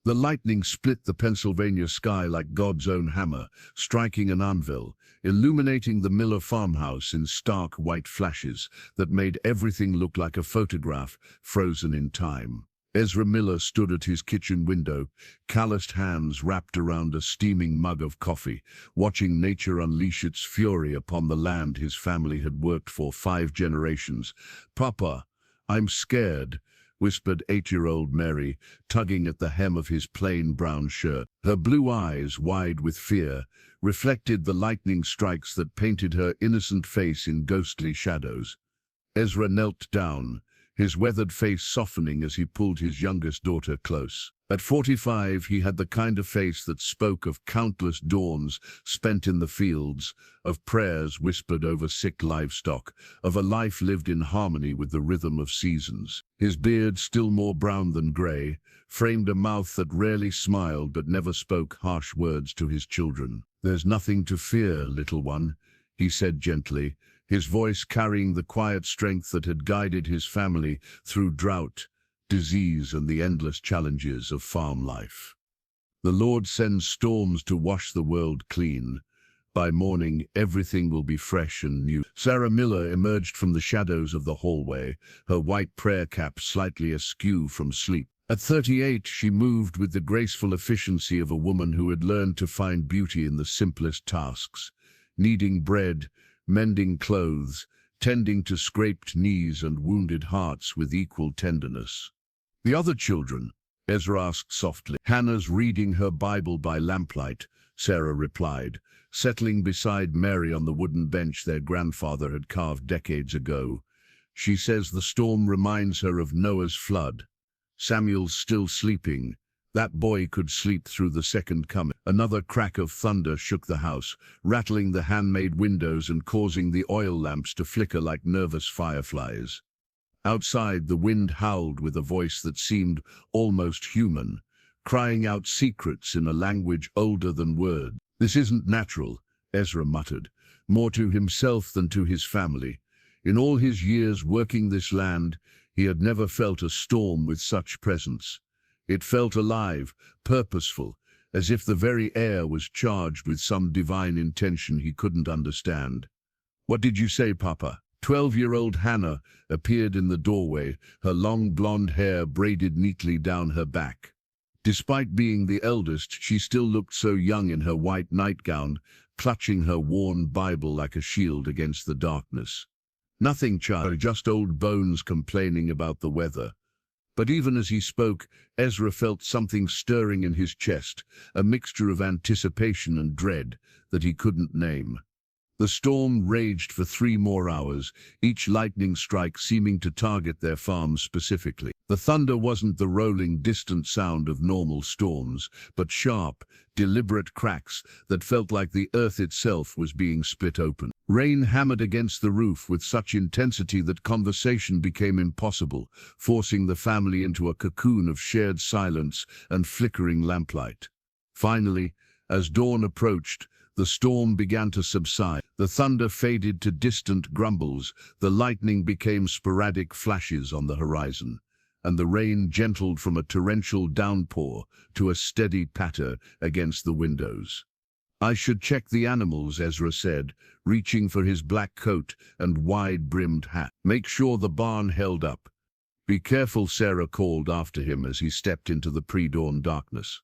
The lightning split the Pennsylvania sky like God's own hammer, striking an anvil, illuminating the Miller farmhouse in stark white flashes that made everything look like a photograph frozen in time. Ezra Miller stood at his kitchen window, calloused hands wrapped around a steaming mug of coffee, watching nature unleash its fury upon the land his family had worked for 5 generations. "Papa, I'm scared," whispered 8-year-old Mary, tugging at the hem of his plain brown shirt. Her blue eyes, wide with fear, reflected the lightning strikes that painted her innocent face in ghostly shadows. Ezra knelt down, his weathered face softening as he pulled his youngest daughter close. At 45, he had the kind of face that spoke of countless dawns spent in the fields, of prayers whispered over sick livestock, of a life lived in harmony with the rhythm of seasons. His beard, still more brown than gray, framed a mouth that rarely smiled but never spoke harsh words to his children. "There's nothing to fear, little one," he said gently, his voice carrying the quiet strength that had guided his family through drought, disease, and the endless challenges of farm life. "The Lord sends storms to wash the world clean. By morning, everything will be fresh and new." Sarah Miller emerged from the shadows of the hallway, her white prayer cap slightly askew from sleep. At 38, she moved with the graceful efficiency of a woman who had learned to find beauty in the simplest tasks, kneading bread, mending clothes, tending to scraped knees and wounded hearts with equal tenderness. "The other children?" Ezra asked softly. "Hannah's reading her Bible by lamplight," Sarah replied, settling beside Mary on the wooden bench their grandfather had carved decades ago. "She says the storm reminds her of Noah's flood. Samuel's still sleeping. That boy could sleep through the second coming." Another crack of thunder shook the house, rattling the handmade windows and causing the oil lamps to flicker like nervous fireflies. Outside, the wind howled with a voice that seemed almost human, crying out secrets in a language older than words. "This isn't natural," Ezra muttered, more to himself than to his family. In all his years working this land, he had never felt a storm with such presence. It felt alive, purposeful, as if the very air was charged with some divine intention he couldn't understand. "What did you say, Papa?" 12-year-old Hannah appeared in the doorway, her long blonde hair braided neatly down her back. Despite being the eldest, she still looked so young in her white nightgown, clutching her worn Bible like a shield against the darkness. "Nothing, child, just old bones complaining about the weather." But even as he spoke, Ezra felt something stirring in his chest, a mixture of anticipation and dread that he couldn't name. The storm raged for 3 more hours, each lightning strike seeming to target their farm specifically. The thunder wasn't the rolling, distant sound of normal storms, but sharp, deliberate cracks that felt like the earth itself was being split open. Rain hammered against the roof with such intensity that conversation became impossible, forcing the family into a cocoon of shared silence and flickering lamplight. Finally, as dawn approached, the storm began to subside. The thunder faded to distant grumbles, the lightning became sporadic flashes on the horizon, and the rain gentled from a torrential downpour to a steady patter against the windows. "I should check the animals," Ezra said, reaching for his black coat and wide-brimmed hat. "Make sure the barn held up." "Be careful," Sarah called after him as he stepped into the pre-dawn darkness.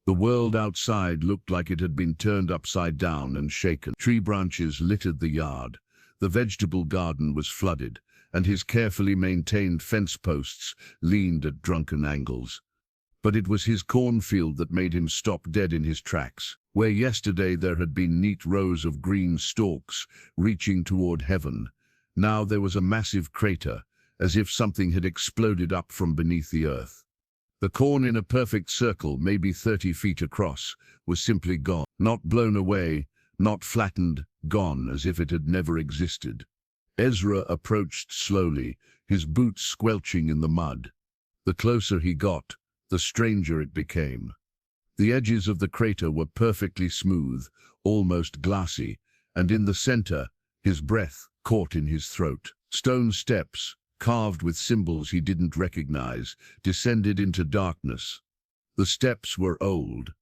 The world outside looked like it had been turned upside down and shaken. Tree branches littered the yard. The vegetable garden was flooded, and his carefully maintained fence posts leaned at drunken angles. But it was his cornfield that made him stop dead in his tracks. Where yesterday there had been neat rows of green stalks reaching toward heaven, now there was a massive crater, as if something had exploded up from beneath the earth. The corn, in a perfect circle, maybe 30 feet across, was simply gone. Not blown away, not flattened, gone as if it had never existed. Ezra approached slowly, his boots squelching in the mud. The closer he got, the stranger it became. The edges of the crater were perfectly smooth, almost glassy, and in the center, his breath caught in his throat. Stone steps, carved with symbols he didn't recognize, descended into darkness. The steps were old,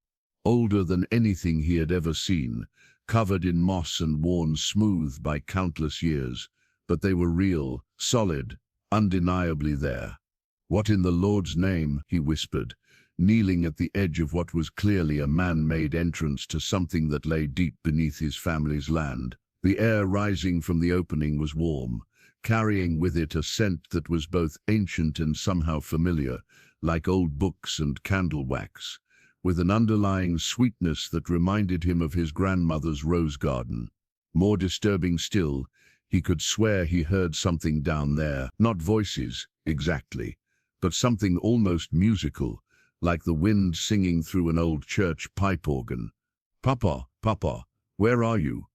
older than anything he had ever seen, covered in moss and worn smooth by countless years, but they were real, solid, undeniably there. "What in the Lord's name?" he whispered, kneeling at the edge of what was clearly a man-made entrance to something that lay deep beneath his family's land. The air rising from the opening was warm, carrying with it a scent that was both ancient and somehow familiar, like old books and candle wax, with an underlying sweetness that reminded him of his grandmother's rose garden. More disturbing still, he could swear he heard something down there, not voices, exactly, but something almost musical, like the wind singing through an old church pipe organ. "Papa, Papa, where are you?"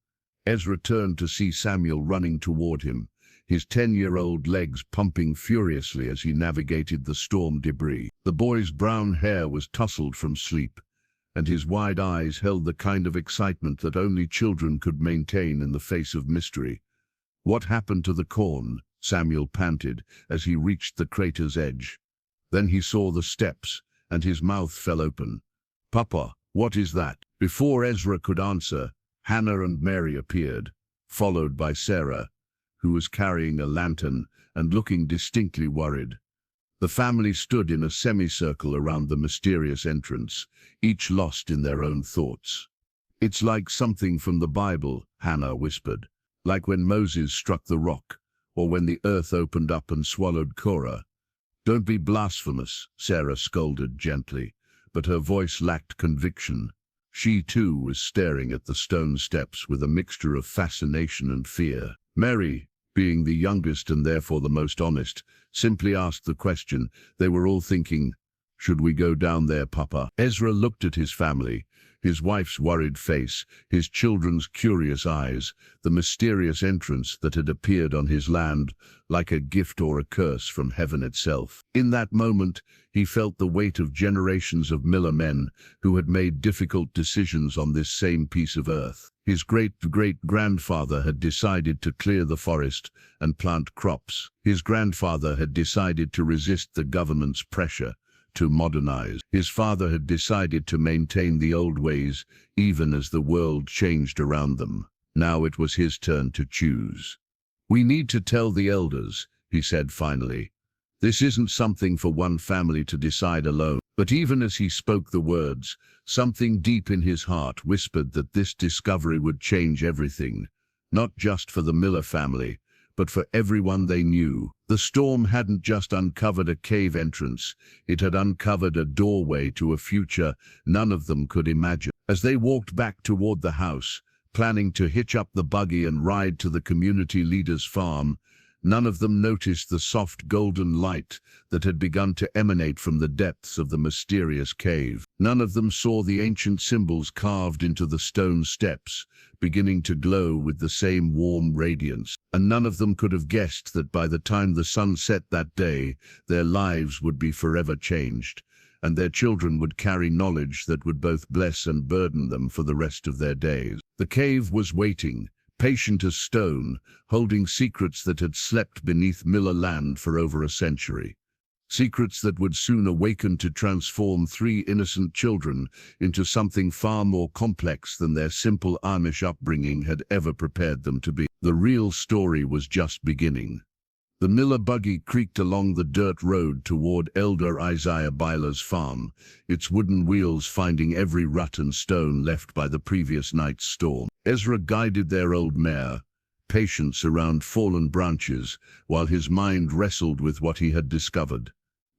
Ezra turned to see Samuel running toward him, his 10-year-old legs pumping furiously as he navigated the storm debris. The boy's brown hair was tousled from sleep, and his wide eyes held the kind of excitement that only children could maintain in the face of mystery. "What happened to the corn?" Samuel panted as he reached the crater's edge. Then he saw the steps, and his mouth fell open. "Papa, what is that?" Before Ezra could answer, Hannah and Mary appeared, followed by Sarah, who was carrying a lantern and looking distinctly worried. The family stood in a semicircle around the mysterious entrance, each lost in their own thoughts. "It's like something from the Bible," Hannah whispered, "like when Moses struck the rock, or when the earth opened up and swallowed Korah." "Don't be blasphemous," Sarah scolded gently, but her voice lacked conviction. She too was staring at the stone steps with a mixture of fascination and fear. Mary, being the youngest and therefore the most honest, simply asked the question. They were all thinking, "Should we go down there, Papa?" Ezra looked at his family, his wife's worried face, his children's curious eyes, the mysterious entrance that had appeared on his land like a gift or a curse from heaven itself. In that moment, he felt the weight of generations of Miller men who had made difficult decisions on this same piece of earth. His great-great-grandfather had decided to clear the forest and plant crops. His grandfather had decided to resist the government's pressure to modernize. His father had decided to maintain the old ways, even as the world changed around them. Now it was his turn to choose. "We need to tell the elders," he said finally. "This isn't something for one family to decide alone." But even as he spoke the words, something deep in his heart whispered that this discovery would change everything, not just for the Miller family, but for everyone they knew. The storm hadn't just uncovered a cave entrance, it had uncovered a doorway to a future none of them could imagine. As they walked back toward the house, planning to hitch up the buggy and ride to the community leader's farm, none of them noticed the soft golden light that had begun to emanate from the depths of the mysterious cave. None of them saw the ancient symbols carved into the stone steps, beginning to glow with the same warm radiance. And none of them could have guessed that by the time the sun set that day, their lives would be forever changed, and their children would carry knowledge that would both bless and burden them for the rest of their days. The cave was waiting, patient as stone, holding secrets that had slept beneath Miller land for over a century. Secrets that would soon awaken to transform 3 innocent children into something far more complex than their simple Amish upbringing had ever prepared them to be. The real story was just beginning. The Miller buggy creaked along the dirt road toward Elder Isaiah Byler's farm, its wooden wheels finding every rut and stone left by the previous night's storm. Ezra guided their old mare, patience around fallen branches, while his mind wrestled with what he had discovered.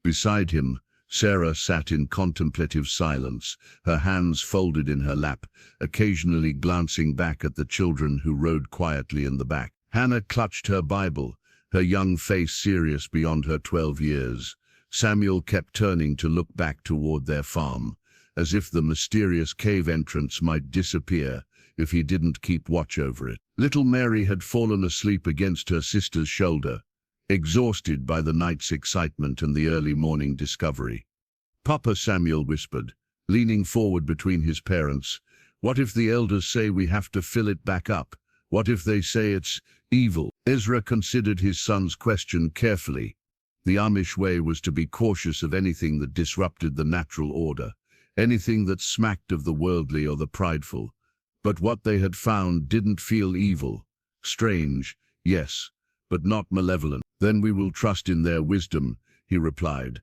Beside him, Sarah sat in contemplative silence, her hands folded in her lap, occasionally glancing back at the children who rode quietly in the back. Hannah clutched her Bible, her young face serious beyond her 12 years. Samuel kept turning to look back toward their farm, as if the mysterious cave entrance might disappear if he didn't keep watch over it. Little Mary had fallen asleep against her sister's shoulder, exhausted by the night's excitement and the early morning discovery. "Papa," Samuel whispered, leaning forward between his parents, "what if the elders say we have to fill it back up? What if they say it's evil?" Ezra considered his son's question carefully. The Amish way was to be cautious of anything that disrupted the natural order, anything that smacked of the worldly or the prideful. But what they had found didn't feel evil. Strange, yes, but not malevolent. Then we will trust in their wisdom, he replied,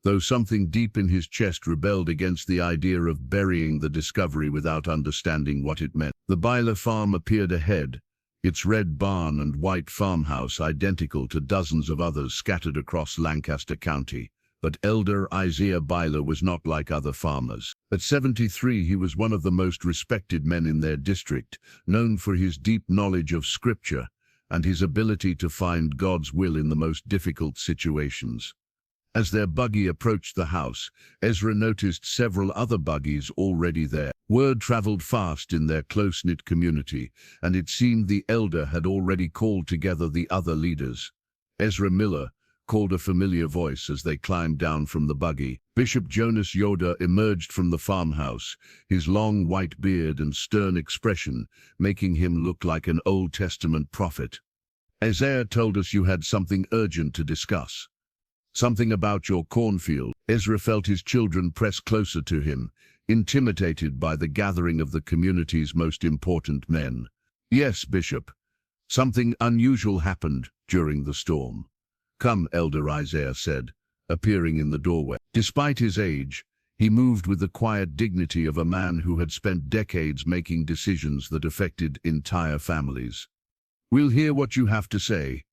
though something deep in his chest rebelled against the idea of burying the discovery without understanding what it meant. The Byler farm appeared ahead, its red barn and white farmhouse identical to dozens of others scattered across Lancaster County. But elder Isaiah Byler was not like other farmers. At 73, he was one of the most respected men in their district, known for his deep knowledge of Scripture and his ability to find God's will in the most difficult situations. As their buggy approached the house, Ezra noticed several other buggies already there. Word traveled fast in their close-knit community, and it seemed the elder had already called together the other leaders. Ezra Miller called a familiar voice as they climbed down from the buggy. Bishop Jonas Yoder emerged from the farmhouse, his long white beard and stern expression making him look like an Old Testament prophet. Isaiah told us you had something urgent to discuss. Something about your cornfield. Ezra felt his children press closer to him, intimidated by the gathering of the community's most important men. Yes, Bishop. Something unusual happened during the storm. Come, Elder Isaiah said, appearing in the doorway. Despite his age, he moved with the quiet dignity of a man who had spent decades making decisions that affected entire families. We'll hear what you have to say.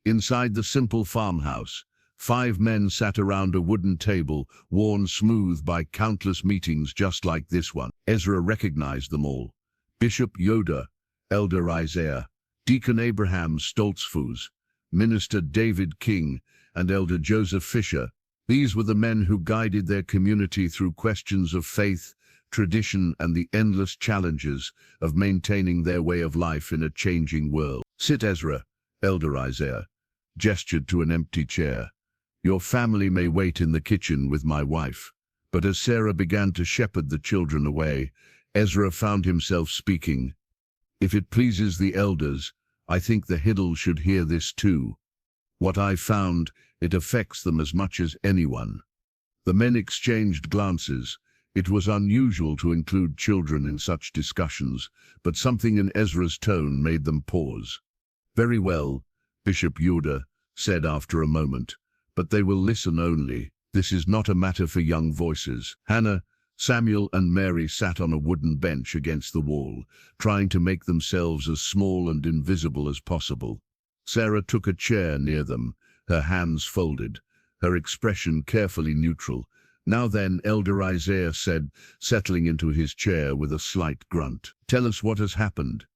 Inside the simple farmhouse, 5 men sat around a wooden table, worn smooth by countless meetings just like this one. Ezra recognized them all. Bishop Yoder, Elder Isaiah, Deacon Abraham Stoltzfus, Minister David King, and Elder Joseph Fisher. These were the men who guided their community through questions of faith, tradition, and the endless challenges of maintaining their way of life in a changing world. Sit, Ezra, Elder Isaiah gestured to an empty chair. Your family may wait in the kitchen with my wife. But as Sarah began to shepherd the children away, Ezra found himself speaking. If it pleases the elders, I think the Hiddle should hear this too. What I found, it affects them as much as anyone. The men exchanged glances. It was unusual to include children in such discussions, but something in Ezra's tone made them pause. Very well, Bishop Yoder said after a moment, but they will listen only. This is not a matter for young voices. Hannah, Samuel, and Mary sat on a wooden bench against the wall, trying to make themselves as small and invisible as possible. Sarah took a chair near them, her hands folded, her expression carefully neutral. Now then, Elder Isaiah said, settling into his chair with a slight grunt. Tell us what has happened.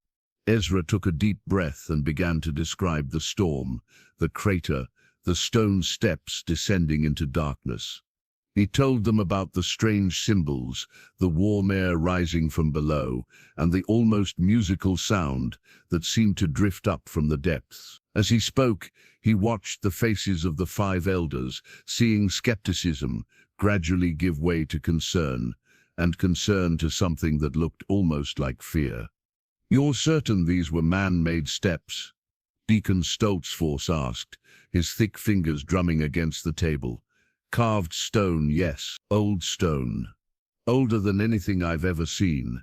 Ezra took a deep breath and began to describe the storm, the crater, the stone steps descending into darkness. He told them about the strange symbols, the warm air rising from below, and the almost musical sound that seemed to drift up from the depths. As he spoke, he watched the faces of the 5 elders, seeing skepticism gradually give way to concern, and concern to something that looked almost like fear. You're certain these were man-made steps? Deacon Stoltzfus asked, his thick fingers drumming against the table. Carved stone, yes, old stone. Older than anything I've ever seen.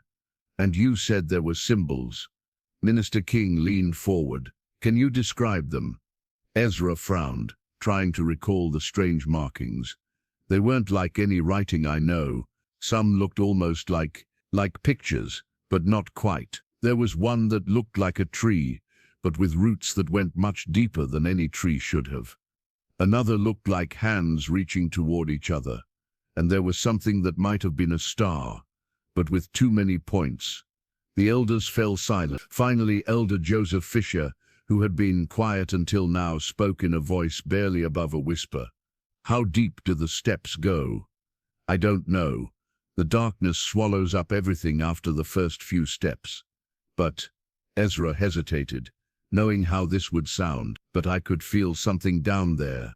And you said there were symbols. Minister King leaned forward. Can you describe them? Ezra frowned, trying to recall the strange markings. They weren't like any writing I know. Some looked almost like pictures, but not quite. There was one that looked like a tree, but with roots that went much deeper than any tree should have. Another looked like hands reaching toward each other, and there was something that might have been a star, but with too many points. The elders fell silent. Finally, Elder Joseph Fisher, who had been quiet until now, spoke in a voice barely above a whisper. How deep do the steps go? I don't know. The darkness swallows up everything after the first few steps. But, Ezra hesitated, knowing how this would sound, but I could feel something down there,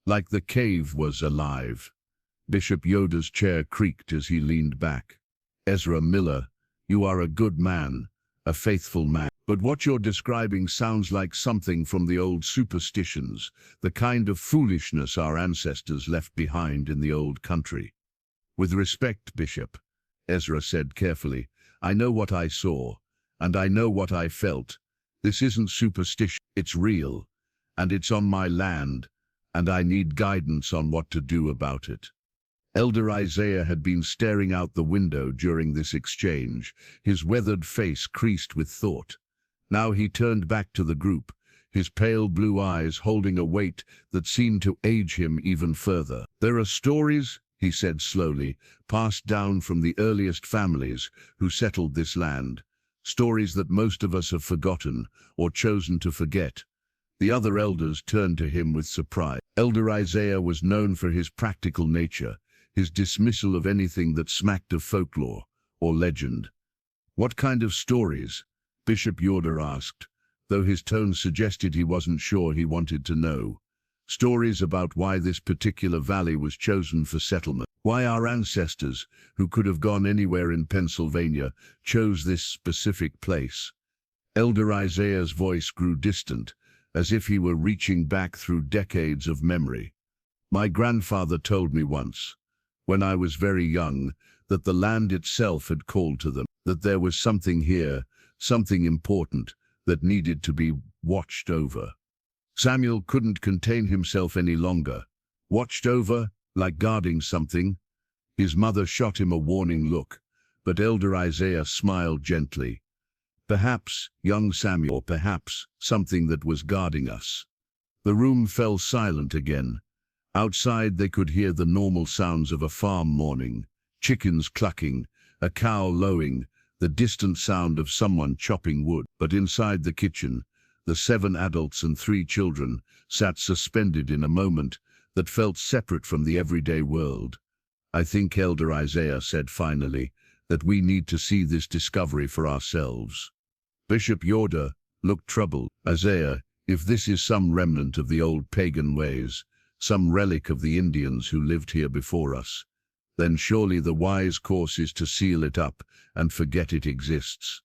like the cave was alive. Bishop Yoder's chair creaked as he leaned back. Ezra Miller, you are a good man, a faithful man. But what you're describing sounds like something from the old superstitions, the kind of foolishness our ancestors left behind in the old country. With respect, Bishop, Ezra said carefully, I know what I saw, and I know what I felt. This isn't superstition, it's real, and it's on my land, and I need guidance on what to do about it. Elder Isaiah had been staring out the window during this exchange, his weathered face creased with thought. Now he turned back to the group, his pale blue eyes holding a weight that seemed to age him even further. There are stories, he said slowly, passed down from the earliest families who settled this land, stories that most of us have forgotten or chosen to forget. The other elders turned to him with surprise. Elder Isaiah was known for his practical nature, his dismissal of anything that smacked of folklore or legend. What kind of stories? Bishop Yoder asked, though his tone suggested he wasn't sure he wanted to know. Stories about why this particular valley was chosen for settlement, why our ancestors, who could have gone anywhere in Pennsylvania, chose this specific place. Elder Isaiah's voice grew distant, as if he were reaching back through decades of memory. My grandfather told me once, when I was very young, that the land itself had called to them, that there was something here, something important, that needed to be watched over. Samuel couldn't contain himself any longer. Watched over, like guarding something? His mother shot him a warning look, but Elder Isaiah smiled gently. Perhaps, young Samuel, or perhaps something that was guarding us. The room fell silent again. Outside they could hear the normal sounds of a farm morning, chickens clucking, a cow lowing, the distant sound of someone chopping wood. But inside the kitchen, the 7 adults and 3 children sat suspended in a moment that felt separate from the everyday world. I think, Elder Isaiah said finally, that we need to see this discovery for ourselves. Bishop Yoder looked troubled. Isaiah, if this is some remnant of the old pagan ways, some relic of the Indians who lived here before us, then surely the wise course is to seal it up and forget it exists.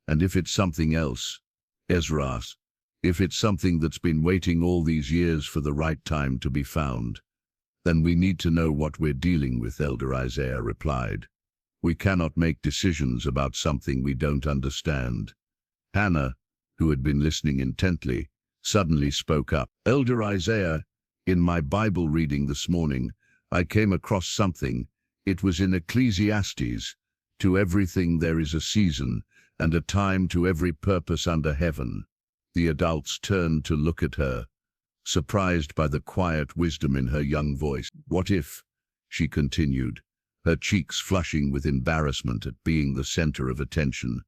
And if it's something else, Ezra asked, if it's something that's been waiting all these years for the right time to be found, then we need to know what we're dealing with, Elder Isaiah replied. We cannot make decisions about something we don't understand. Hannah, who had been listening intently, suddenly spoke up. Elder Isaiah, in my Bible reading this morning, I came across something. It was in Ecclesiastes. To everything there is a season, and a time to every purpose under heaven. The adults turned to look at her, surprised by the quiet wisdom in her young voice. What if, she continued, her cheeks flushing with embarrassment at being the center of attention,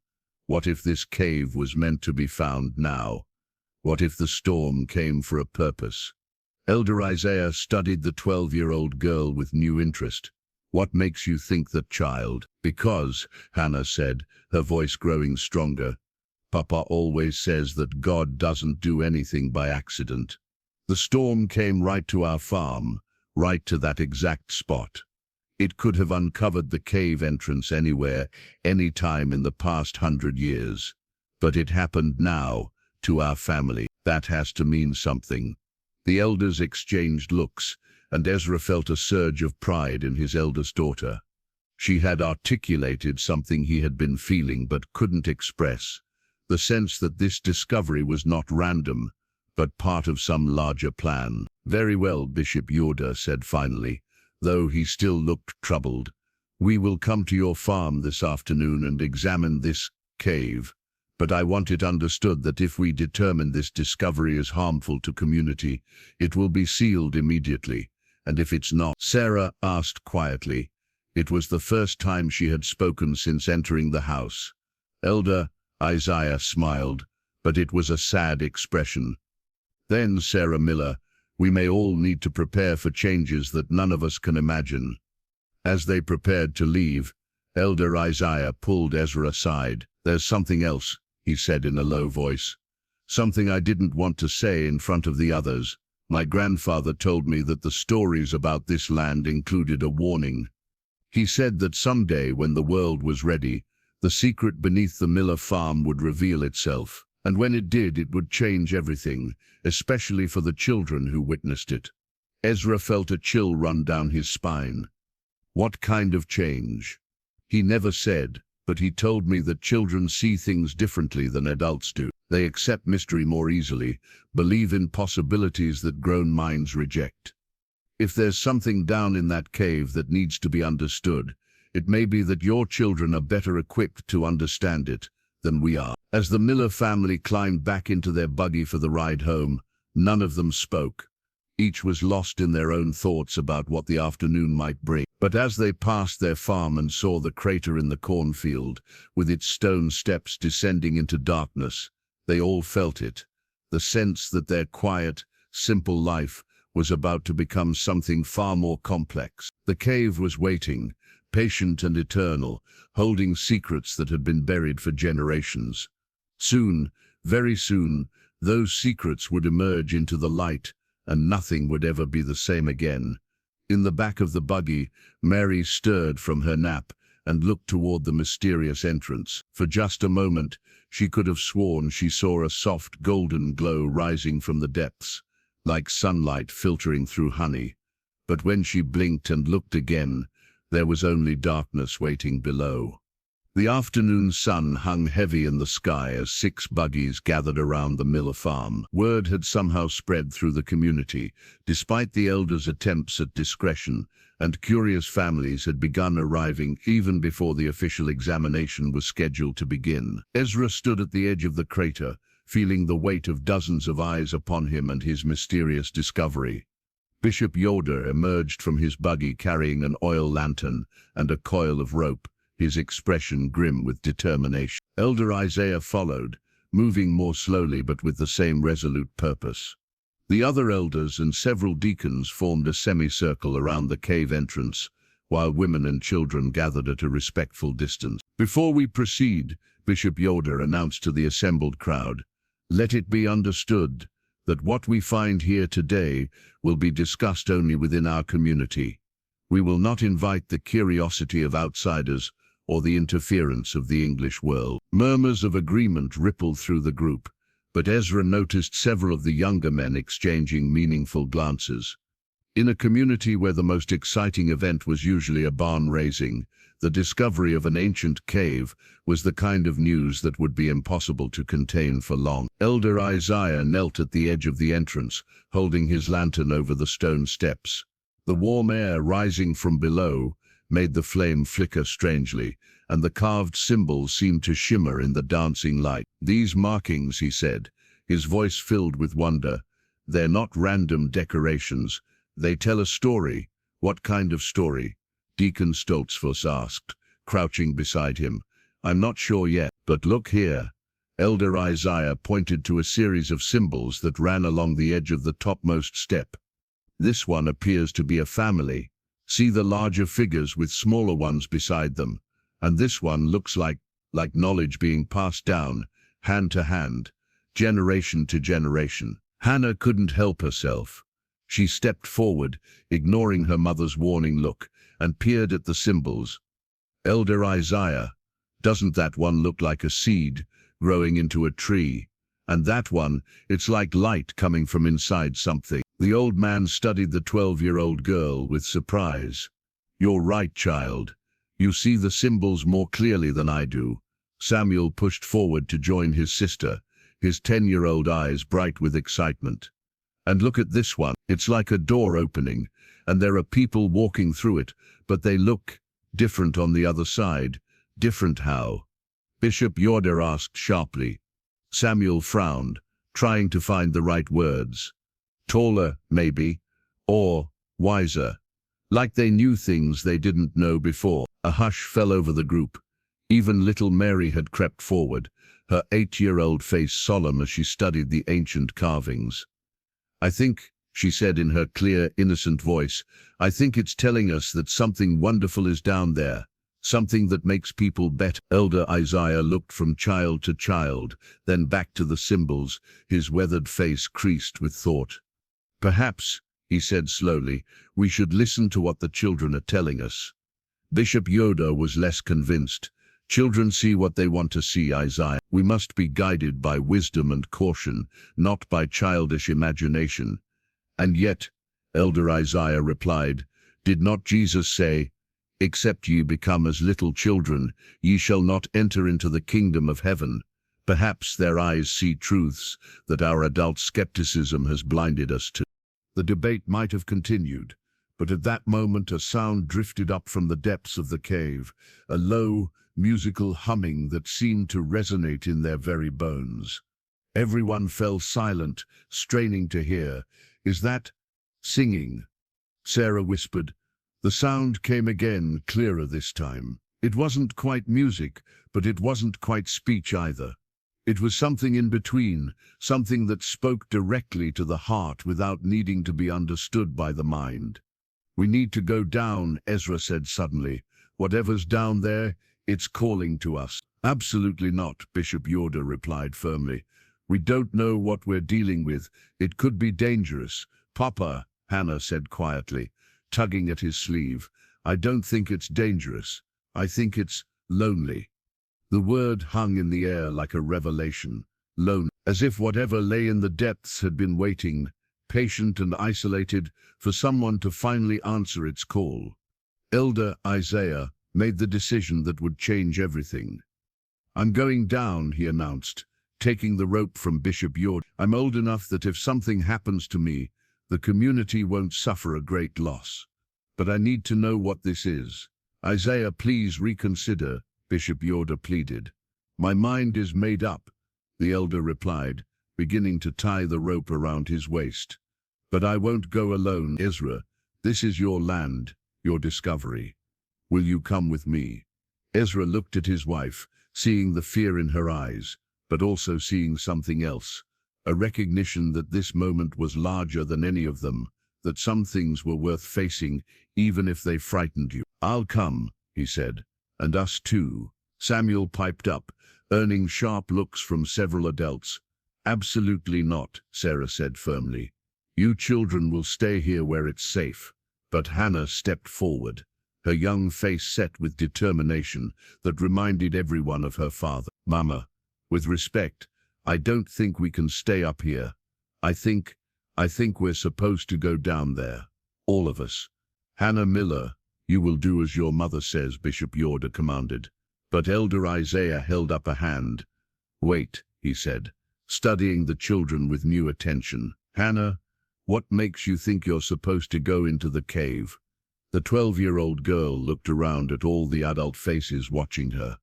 what if this cave was meant to be found now? What if the storm came for a purpose? Elder Isaiah studied the 12-year-old girl with new interest. What makes you think that, child? Because, Hannah said, her voice growing stronger, Papa always says that God doesn't do anything by accident. The storm came right to our farm, right to that exact spot. It could have uncovered the cave entrance anywhere, any time in the past 100 years. But it happened now, to our family. That has to mean something. The elders exchanged looks, and Ezra felt a surge of pride in his eldest daughter. She had articulated something he had been feeling but couldn't express, the sense that this discovery was not random, but part of some larger plan. Very well, Bishop Yoder said finally, though he still looked troubled. We will come to your farm this afternoon and examine this cave, but I want it understood that if we determine this discovery is harmful to community, it will be sealed immediately, and if it's not, Sarah asked quietly. It was the first time she had spoken since entering the house. Elder Isaiah smiled, but it was a sad expression. Then, Sarah Miller, we may all need to prepare for changes that none of us can imagine. As they prepared to leave, Elder Isaiah pulled Ezra aside. There's something else, he said in a low voice. Something I didn't want to say in front of the others. My grandfather told me that the stories about this land included a warning. He said that someday when the world was ready, The secret beneath the Miller farm would reveal itself, and when it did, it would change everything, especially for the children who witnessed it. Ezra felt a chill run down his spine. What kind of change? He never said, but he told me that children see things differently than adults do. They accept mystery more easily, believe in possibilities that grown minds reject. If there's something down in that cave that needs to be understood, it may be that your children are better equipped to understand it than we are. As the Miller family climbed back into their buggy for the ride home, none of them spoke. Each was lost in their own thoughts about what the afternoon might bring. But as they passed their farm and saw the crater in the cornfield, with its stone steps descending into darkness, they all felt it, the sense that their quiet, simple life was about to become something far more complex. The cave was waiting, patient and eternal, holding secrets that had been buried for generations. Soon, very soon, those secrets would emerge into the light, and nothing would ever be the same again. In the back of the buggy, Mary stirred from her nap and looked toward the mysterious entrance. For just a moment, she could have sworn she saw a soft golden glow rising from the depths, like sunlight filtering through honey. But when she blinked and looked again, there was only darkness waiting below. The afternoon sun hung heavy in the sky as 6 buggies gathered around the Miller farm. Word had somehow spread through the community, despite the elders' attempts at discretion, and curious families had begun arriving even before the official examination was scheduled to begin. Ezra stood at the edge of the crater, feeling the weight of dozens of eyes upon him and his mysterious discovery. Bishop Yoder emerged from his buggy carrying an oil lantern and a coil of rope, his expression grim with determination. Elder Isaiah followed, moving more slowly but with the same resolute purpose. The other elders and several deacons formed a semicircle around the cave entrance, while women and children gathered at a respectful distance. Before we proceed, Bishop Yoder announced to the assembled crowd, "Let it be understood that what we find here today will be discussed only within our community. We will not invite the curiosity of outsiders or the interference of the English world." Murmurs of agreement rippled through the group, but Ezra noticed several of the younger men exchanging meaningful glances. In a community where the most exciting event was usually a barn raising, the discovery of an ancient cave was the kind of news that would be impossible to contain for long. Elder Isaiah knelt at the edge of the entrance, holding his lantern over the stone steps. The warm air rising from below made the flame flicker strangely, and the carved symbols seemed to shimmer in the dancing light. "These markings," he said, his voice filled with wonder, "they're not random decorations. They tell a story." "What kind of story?" Deacon Stoltzfus asked, crouching beside him. "I'm not sure yet, but look here." Elder Isaiah pointed to a series of symbols that ran along the edge of the topmost step. "This one appears to be a family. See the larger figures with smaller ones beside them. And this one looks like knowledge being passed down, hand to hand, generation to generation." Hannah couldn't help herself. She stepped forward, ignoring her mother's warning look, and peered at the symbols. "Elder Isaiah, doesn't that one look like a seed growing into a tree? And that one, it's like light coming from inside something." The old man studied the 12-year-old girl with surprise. "You're right, child. You see the symbols more clearly than I do." Samuel pushed forward to join his sister, his 10-year-old eyes bright with excitement. "And look at this one. It's like a door opening, and there are people walking through it, but they look different on the other side." "Different how?" Bishop Yoder asked sharply. Samuel frowned, trying to find the right words. "Taller, maybe, or wiser. Like they knew things they didn't know before." A hush fell over the group. Even little Mary had crept forward, her 8-year-old face solemn as she studied the ancient carvings. "I think," she said in her clear, innocent voice, "I think it's telling us that something wonderful is down there, something that makes people better." Elder Isaiah looked from child to child, then back to the symbols, his weathered face creased with thought. "Perhaps," he said slowly, "we should listen to what the children are telling us." Bishop Yoder was less convinced. Children see what they want to see, Isaiah. We must be guided by wisdom and caution, not by childish imagination. And yet, Elder Isaiah replied, did not Jesus say, except ye become as little children, ye shall not enter into the kingdom of heaven? Perhaps their eyes see truths that our adult skepticism has blinded us to. The debate might have continued, but at that moment a sound drifted up from the depths of the cave, a low, musical humming that seemed to resonate in their very bones. Everyone fell silent, straining to hear. Is that singing? Sarah whispered. The sound came again, clearer this time. It wasn't quite music, but it wasn't quite speech either. It was something in between, something that spoke directly to the heart without needing to be understood by the mind. We need to go down, Ezra said suddenly. Whatever's down there, it's calling to us. Absolutely not, Bishop Yoder replied firmly. We don't know what we're dealing with. It could be dangerous. Papa, Hannah said quietly, tugging at his sleeve. I don't think it's dangerous. I think it's lonely. The word hung in the air like a revelation. Lonely, as if whatever lay in the depths had been waiting, patient and isolated, for someone to finally answer its call. Elder Isaiah made the decision that would change everything. I'm going down, he announced, taking the rope from Bishop Yoder. I'm old enough that if something happens to me, the community won't suffer a great loss. But I need to know what this is. Isaiah, please reconsider, Bishop Yoder pleaded. My mind is made up, the elder replied, beginning to tie the rope around his waist. But I won't go alone, Ezra. This is your land, your discovery. Will you come with me? Ezra looked at his wife, seeing the fear in her eyes, but also seeing something else, a recognition that this moment was larger than any of them, that some things were worth facing, even if they frightened you. I'll come, he said, and us too. Samuel piped up, earning sharp looks from several adults. Absolutely not, Sarah said firmly. You children will stay here where it's safe. But Hannah stepped forward, her young face set with determination that reminded everyone of her father. Mama, with respect, I don't think we can stay up here. I think we're supposed to go down there. All of us. Hannah Miller, you will do as your mother says, Bishop Yoder commanded. But Elder Isaiah held up a hand. Wait, he said, studying the children with new attention. Hannah, what makes you think you're supposed to go into the cave? The 12-year-old girl looked around at all the adult faces watching her,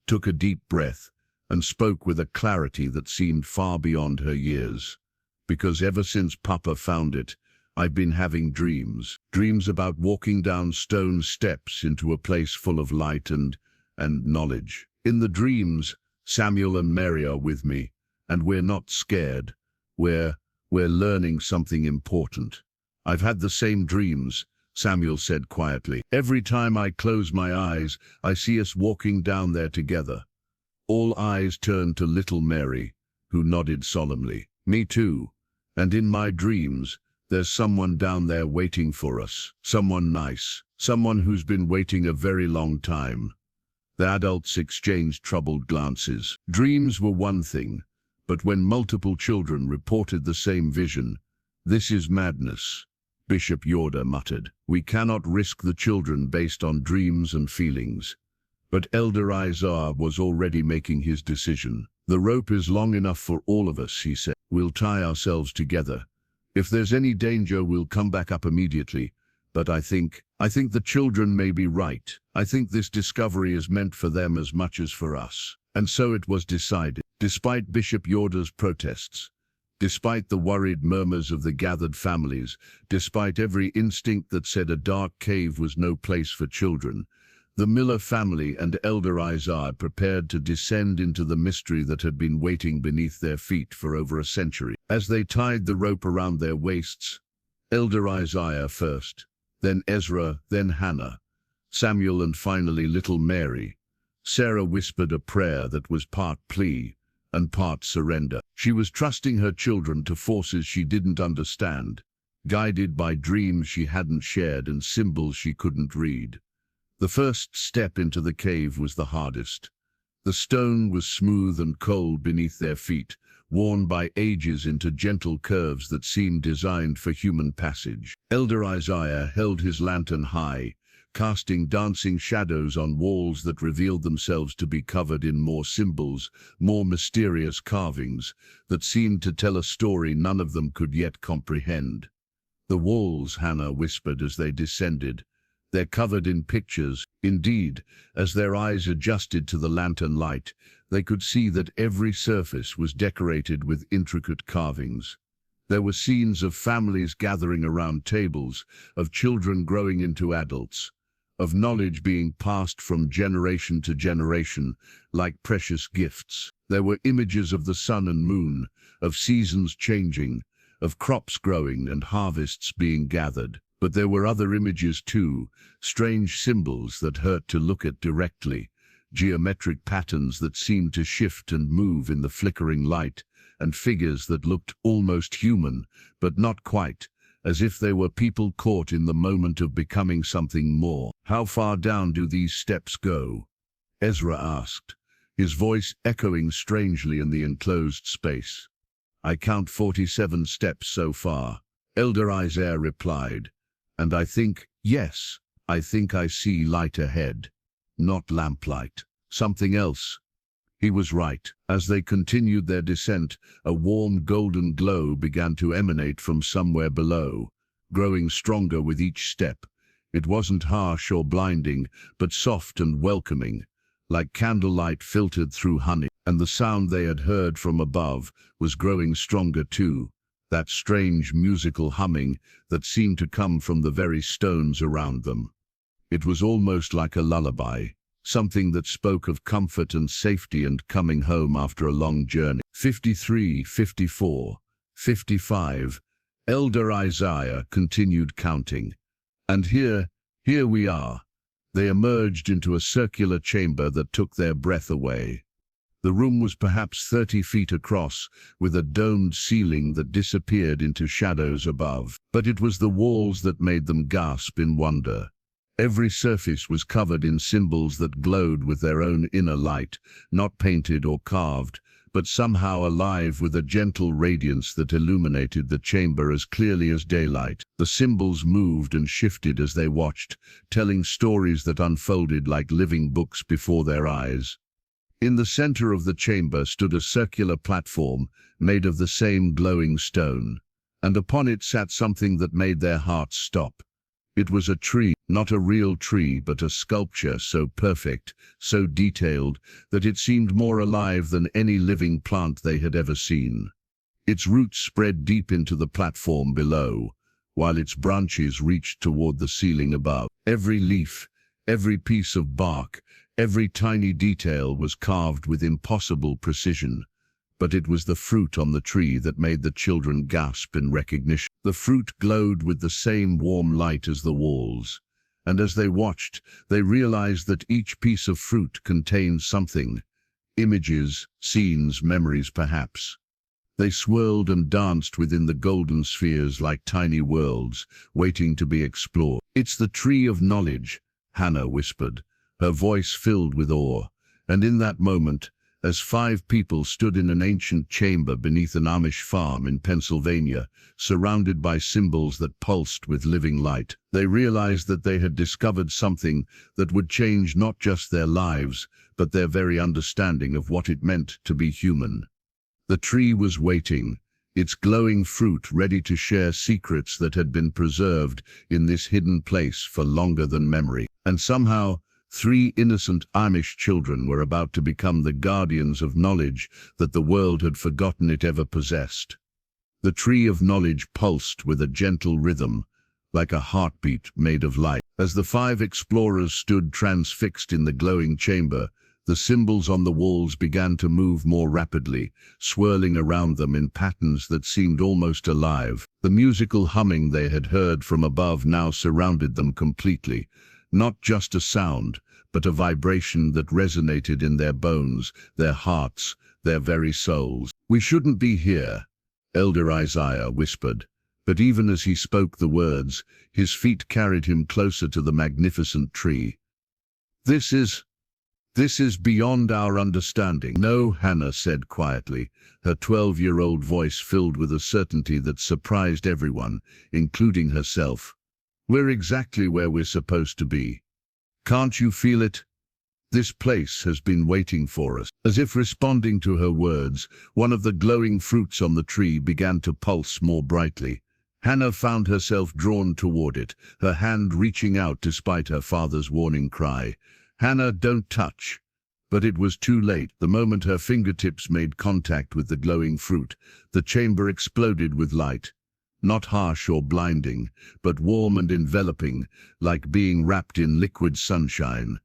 took a deep breath, and spoke with a clarity that seemed far beyond her years. Because ever since Papa found it, I've been having dreams about walking down stone steps into a place full of light and knowledge. In the dreams, Samuel and Mary are with me, and we're not scared. We're learning something important. I've had the same dreams, Samuel said quietly. Every time I close my eyes, I see us walking down there together. All eyes turned to little Mary, who nodded solemnly. Me too. And in my dreams, there's someone down there waiting for us. Someone nice. Someone who's been waiting a very long time. The adults exchanged troubled glances. Dreams were one thing, but when multiple children reported the same vision, this is madness, Bishop Yoder muttered. We cannot risk the children based on dreams and feelings. But Elder Isaiah was already making his decision. The rope is long enough for all of us, he said. We'll tie ourselves together. If there's any danger, we'll come back up immediately. But I think the children may be right. I think this discovery is meant for them as much as for us. And so it was decided. Despite Bishop Yoder's protests, despite the worried murmurs of the gathered families, despite every instinct that said a dark cave was no place for children, the Miller family and Elder Isaiah prepared to descend into the mystery that had been waiting beneath their feet for over a century. As they tied the rope around their waists, Elder Isaiah first, then Ezra, then Hannah, Samuel, and finally little Mary, Sarah whispered a prayer that was part plea and part surrender. She was trusting her children to forces she didn't understand, guided by dreams she hadn't shared and symbols she couldn't read. The first step into the cave was the hardest. The stone was smooth and cold beneath their feet, worn by ages into gentle curves that seemed designed for human passage. Elder Isaiah held his lantern high, casting dancing shadows on walls that revealed themselves to be covered in more symbols, more mysterious carvings, that seemed to tell a story none of them could yet comprehend. "The walls," Hannah whispered as they descended. "They're covered in pictures." Indeed, as their eyes adjusted to the lantern light, they could see that every surface was decorated with intricate carvings. There were scenes of families gathering around tables, of children growing into adults, of knowledge being passed from generation to generation, like precious gifts. There were images of the sun and moon, of seasons changing, of crops growing and harvests being gathered. But there were other images too, strange symbols that hurt to look at directly, geometric patterns that seemed to shift and move in the flickering light, and figures that looked almost human, but not quite, as if they were people caught in the moment of becoming something more. "How far down do these steps go?" Ezra asked, his voice echoing strangely in the enclosed space. "I count 47 steps so far," Elder Isaiah replied. "And I think I see light ahead. Not lamplight. Something else." He was right. As they continued their descent, a warm golden glow began to emanate from somewhere below, growing stronger with each step. It wasn't harsh or blinding, but soft and welcoming, like candlelight filtered through honey. And the sound they had heard from above was growing stronger too, that strange musical humming that seemed to come from the very stones around them. It was almost like a lullaby, something that spoke of comfort and safety and coming home after a long journey. 53, 54, 55. Elder Isaiah continued counting. "And here we are." They emerged into a circular chamber that took their breath away. The room was perhaps 30 feet across, with a domed ceiling that disappeared into shadows above. But it was the walls that made them gasp in wonder. Every surface was covered in symbols that glowed with their own inner light, not painted or carved, but somehow alive with a gentle radiance that illuminated the chamber as clearly as daylight. The symbols moved and shifted as they watched, telling stories that unfolded like living books before their eyes. In the center of the chamber stood a circular platform made of the same glowing stone, and upon it sat something that made their hearts stop. It was a tree, not a real tree, but a sculpture so perfect, so detailed, that it seemed more alive than any living plant they had ever seen. Its roots spread deep into the platform below, while its branches reached toward the ceiling above. Every leaf, every piece of bark, every tiny detail was carved with impossible precision. But it was the fruit on the tree that made the children gasp in recognition. The fruit glowed with the same warm light as the walls, and as they watched, they realized that each piece of fruit contained something. Images, scenes, memories perhaps. They swirled and danced within the golden spheres like tiny worlds, waiting to be explored. "It's the tree of knowledge," Hannah whispered, her voice filled with awe. And in that moment, as 5 people stood in an ancient chamber beneath an Amish farm in Pennsylvania, surrounded by symbols that pulsed with living light, they realized that they had discovered something that would change not just their lives, but their very understanding of what it meant to be human. The tree was waiting, its glowing fruit ready to share secrets that had been preserved in this hidden place for longer than memory. And somehow, 3 innocent Amish children were about to become the guardians of knowledge that the world had forgotten it ever possessed. The tree of knowledge pulsed with a gentle rhythm, like a heartbeat made of light. As the 5 explorers stood transfixed in the glowing chamber, the symbols on the walls began to move more rapidly, swirling around them in patterns that seemed almost alive. The musical humming they had heard from above now surrounded them completely. Not just a sound, but a vibration that resonated in their bones, their hearts, their very souls. "We shouldn't be here," Elder Isaiah whispered. But even as he spoke the words, his feet carried him closer to the magnificent tree. This is This is beyond our understanding. No, Hannah said quietly, her 12-year-old voice filled with a certainty that surprised everyone, including herself. We're exactly where we're supposed to be. Can't you feel it? This place has been waiting for us. As if responding to her words, one of the glowing fruits on the tree began to pulse more brightly. Hannah found herself drawn toward it, her hand reaching out despite her father's warning cry. "Hannah, don't touch." But it was too late. The moment her fingertips made contact with the glowing fruit, the chamber exploded with light. Not harsh or blinding, but warm and enveloping, like being wrapped in liquid sunshine.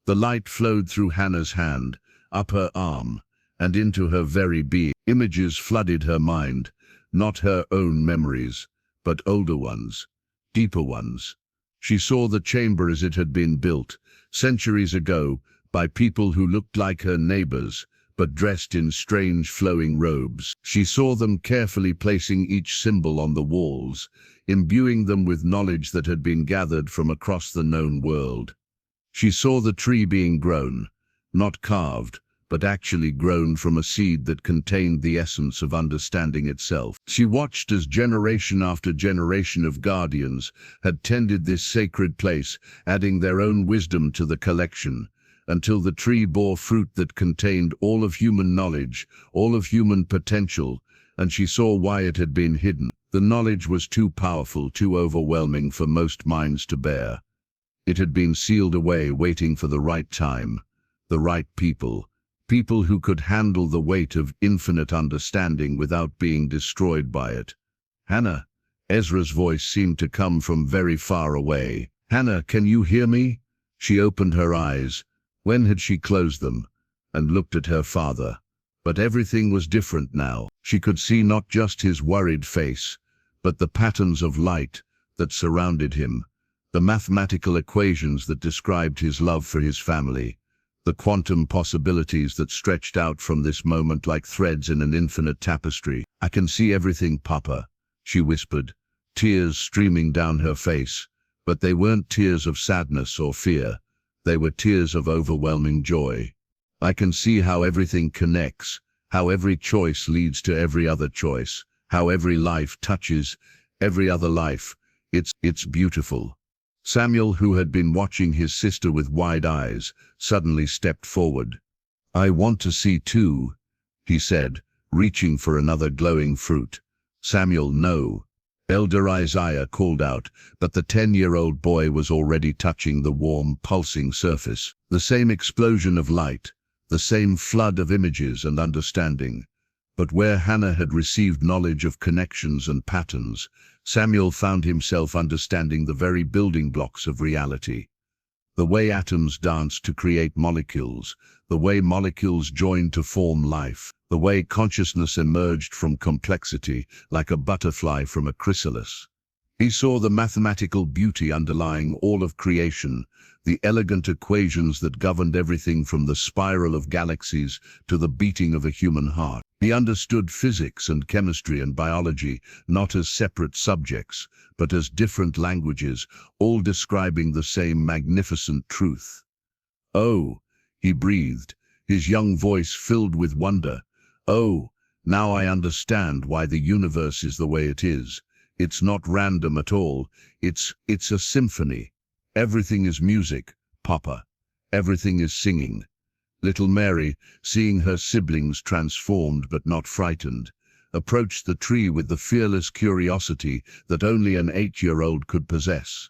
The light flowed through Hannah's hand, up her arm, and into her very being. Images flooded her mind, not her own memories, but older ones, deeper ones. She saw the chamber as it had been built, centuries ago, by people who looked like her neighbors, but dressed in strange flowing robes. She saw them carefully placing each symbol on the walls, imbuing them with knowledge that had been gathered from across the known world. She saw the tree being grown, not carved, but actually grown from a seed that contained the essence of understanding itself. She watched as generation after generation of guardians had tended this sacred place, adding their own wisdom to the collection, until the tree bore fruit that contained all of human knowledge, all of human potential, and she saw why it had been hidden. The knowledge was too powerful, too overwhelming for most minds to bear. It had been sealed away, waiting for the right time, the right people, people who could handle the weight of infinite understanding without being destroyed by it. "Hannah," Ezra's voice seemed to come from very far away. "Hannah, can you hear me?" She opened her eyes. When had she closed them? And looked at her father. But everything was different now. She could see not just his worried face, but the patterns of light that surrounded him, the mathematical equations that described his love for his family, the quantum possibilities that stretched out from this moment like threads in an infinite tapestry. "I can see everything, Papa," she whispered, tears streaming down her face. But they weren't tears of sadness or fear. They were tears of overwhelming joy. "I can see how everything connects, how every choice leads to every other choice, how every life touches every other life. It's beautiful." Samuel, who had been watching his sister with wide eyes, suddenly stepped forward. "I want to see too," he said, reaching for another glowing fruit. "Samuel, no," Elder Isaiah called out, but the 10-year-old boy was already touching the warm, pulsing surface. The same explosion of light, the same flood of images and understanding. But where Hannah had received knowledge of connections and patterns, Samuel found himself understanding the very building blocks of reality. The way atoms danced to create molecules, the way molecules joined to form life, the way consciousness emerged from complexity like a butterfly from a chrysalis. He saw the mathematical beauty underlying all of creation, the elegant equations that governed everything from the spiral of galaxies to the beating of a human heart. He understood physics and chemistry and biology not as separate subjects, but as different languages, all describing the same magnificent truth. "Oh," he breathed, his young voice filled with wonder. "Oh, now I understand why the universe is the way it is. It's not random at all. It's a symphony. Everything is music, Papa. Everything is singing." Little Mary, seeing her siblings transformed but not frightened, approached the tree with the fearless curiosity that only an 8-year-old could possess.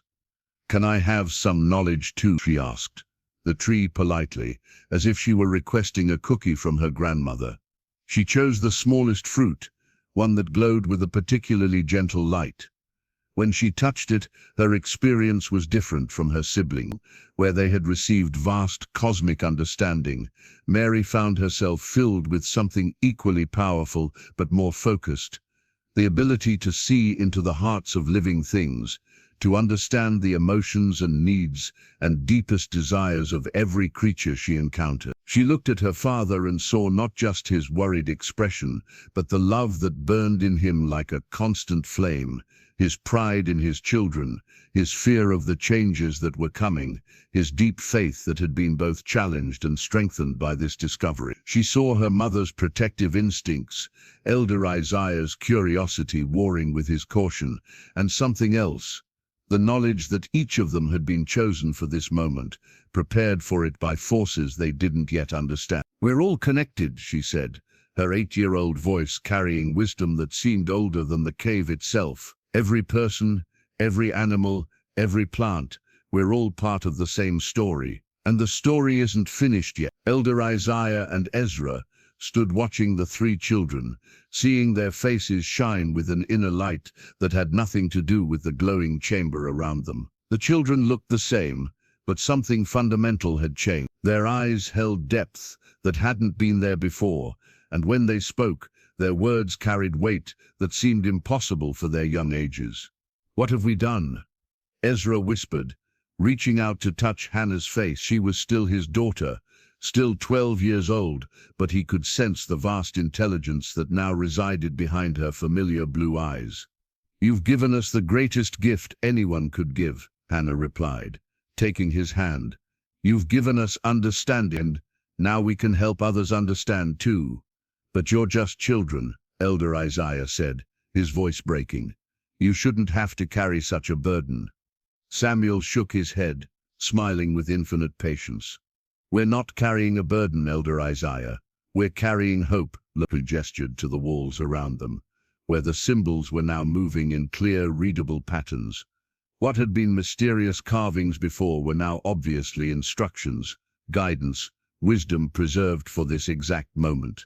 "Can I have some knowledge too?" she asked. The tree politely, as if she were requesting a cookie from her grandmother. She chose the smallest fruit, one that glowed with a particularly gentle light. When she touched it, her experience was different from her sibling, where they had received vast cosmic understanding. Mary found herself filled with something equally powerful but more focused, the ability to see into the hearts of living things, to understand the emotions and needs and deepest desires of every creature she encountered. She looked at her father and saw not just his worried expression, but the love that burned in him like a constant flame, His pride in his children, his fear of the changes that were coming, his deep faith that had been both challenged and strengthened by this discovery. She saw her mother's protective instincts, Elder Isaiah's curiosity warring with his caution, and something else, the knowledge that each of them had been chosen for this moment, prepared for it by forces they didn't yet understand. "We're all connected," she said, her 8-year-old voice carrying wisdom that seemed older than the cave itself. "Every person, every animal, every plant, we're all part of the same story. And the story isn't finished yet." Elder Isaiah and Ezra stood watching the 3 children, seeing their faces shine with an inner light that had nothing to do with the glowing chamber around them. The children looked the same, but something fundamental had changed. Their eyes held depth that hadn't been there before, and when they spoke, their words carried weight that seemed impossible for their young ages. "What have we done?" Ezra whispered, reaching out to touch Hannah's face. She was still his daughter, still 12 years old, but he could sense the vast intelligence that now resided behind her familiar blue eyes. "You've given us the greatest gift anyone could give," Hannah replied, taking his hand. "You've given us understanding, and now we can help others understand too." "But you're just children," Elder Isaiah said, his voice breaking. "You shouldn't have to carry such a burden." Samuel shook his head, smiling with infinite patience. "We're not carrying a burden, Elder Isaiah. We're carrying hope," He gestured to the walls around them, where the symbols were now moving in clear, readable patterns. What had been mysterious carvings before were now obviously instructions, guidance, wisdom preserved for this exact moment.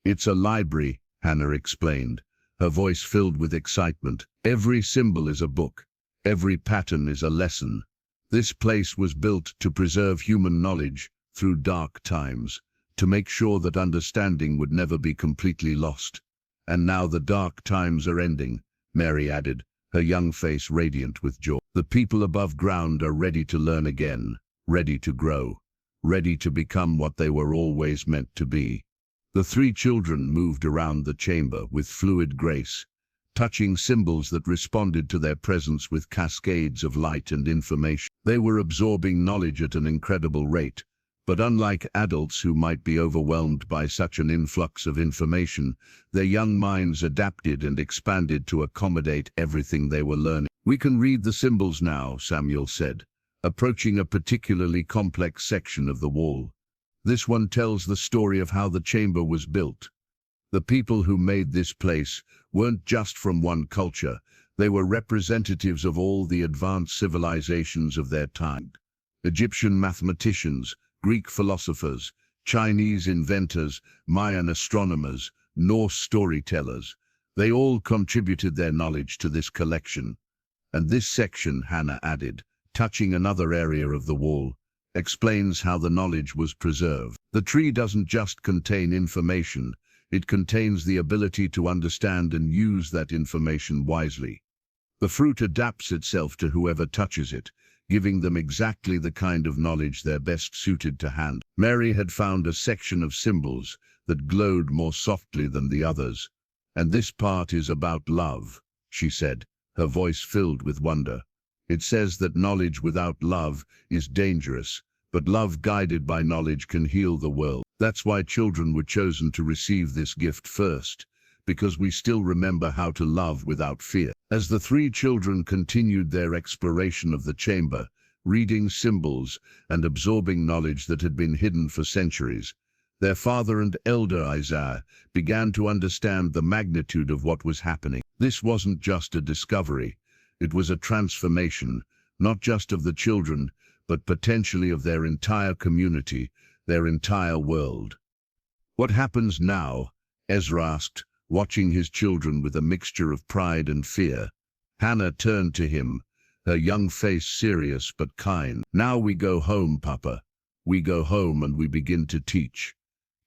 "It's a library," Hannah explained, her voice filled with excitement. "Every symbol is a book. Every pattern is a lesson. This place was built to preserve human knowledge through dark times, to make sure that understanding would never be completely lost. And now the dark times are ending," Mary added, her young face radiant with joy. "The people above ground are ready to learn again, ready to grow, ready to become what they were always meant to be." The 3 children moved around the chamber with fluid grace, touching symbols that responded to their presence with cascades of light and information. They were absorbing knowledge at an incredible rate, but unlike adults who might be overwhelmed by such an influx of information, their young minds adapted and expanded to accommodate everything they were learning. "We can read the symbols now," Samuel said, approaching a particularly complex section of the wall. "This one tells the story of how the chamber was built. The people who made this place weren't just from one culture, they were representatives of all the advanced civilizations of their time. Egyptian mathematicians, Greek philosophers, Chinese inventors, Mayan astronomers, Norse storytellers. They all contributed their knowledge to this collection. And this section," Hannah added, touching another area of the wall, "explains how the knowledge was preserved. The tree doesn't just contain information, it contains the ability to understand and use that information wisely. The fruit adapts itself to whoever touches it, giving them exactly the kind of knowledge they're best suited to handle." Mary had found a section of symbols that glowed more softly than the others. "And this part is about love," she said, her voice filled with wonder. "It says that knowledge without love is dangerous, but love guided by knowledge can heal the world. That's why children were chosen to receive this gift first, because we still remember how to love without fear." As the 3 children continued their exploration of the chamber, reading symbols and absorbing knowledge that had been hidden for centuries, their father and Elder Isaiah began to understand the magnitude of what was happening. This wasn't just a discovery, it was a transformation, not just of the children, but potentially of their entire community, their entire world. "What happens now?" Ezra asked, watching his children with a mixture of pride and fear. Hannah turned to him, her young face serious but kind. "Now we go home, Papa. We go home and we begin to teach.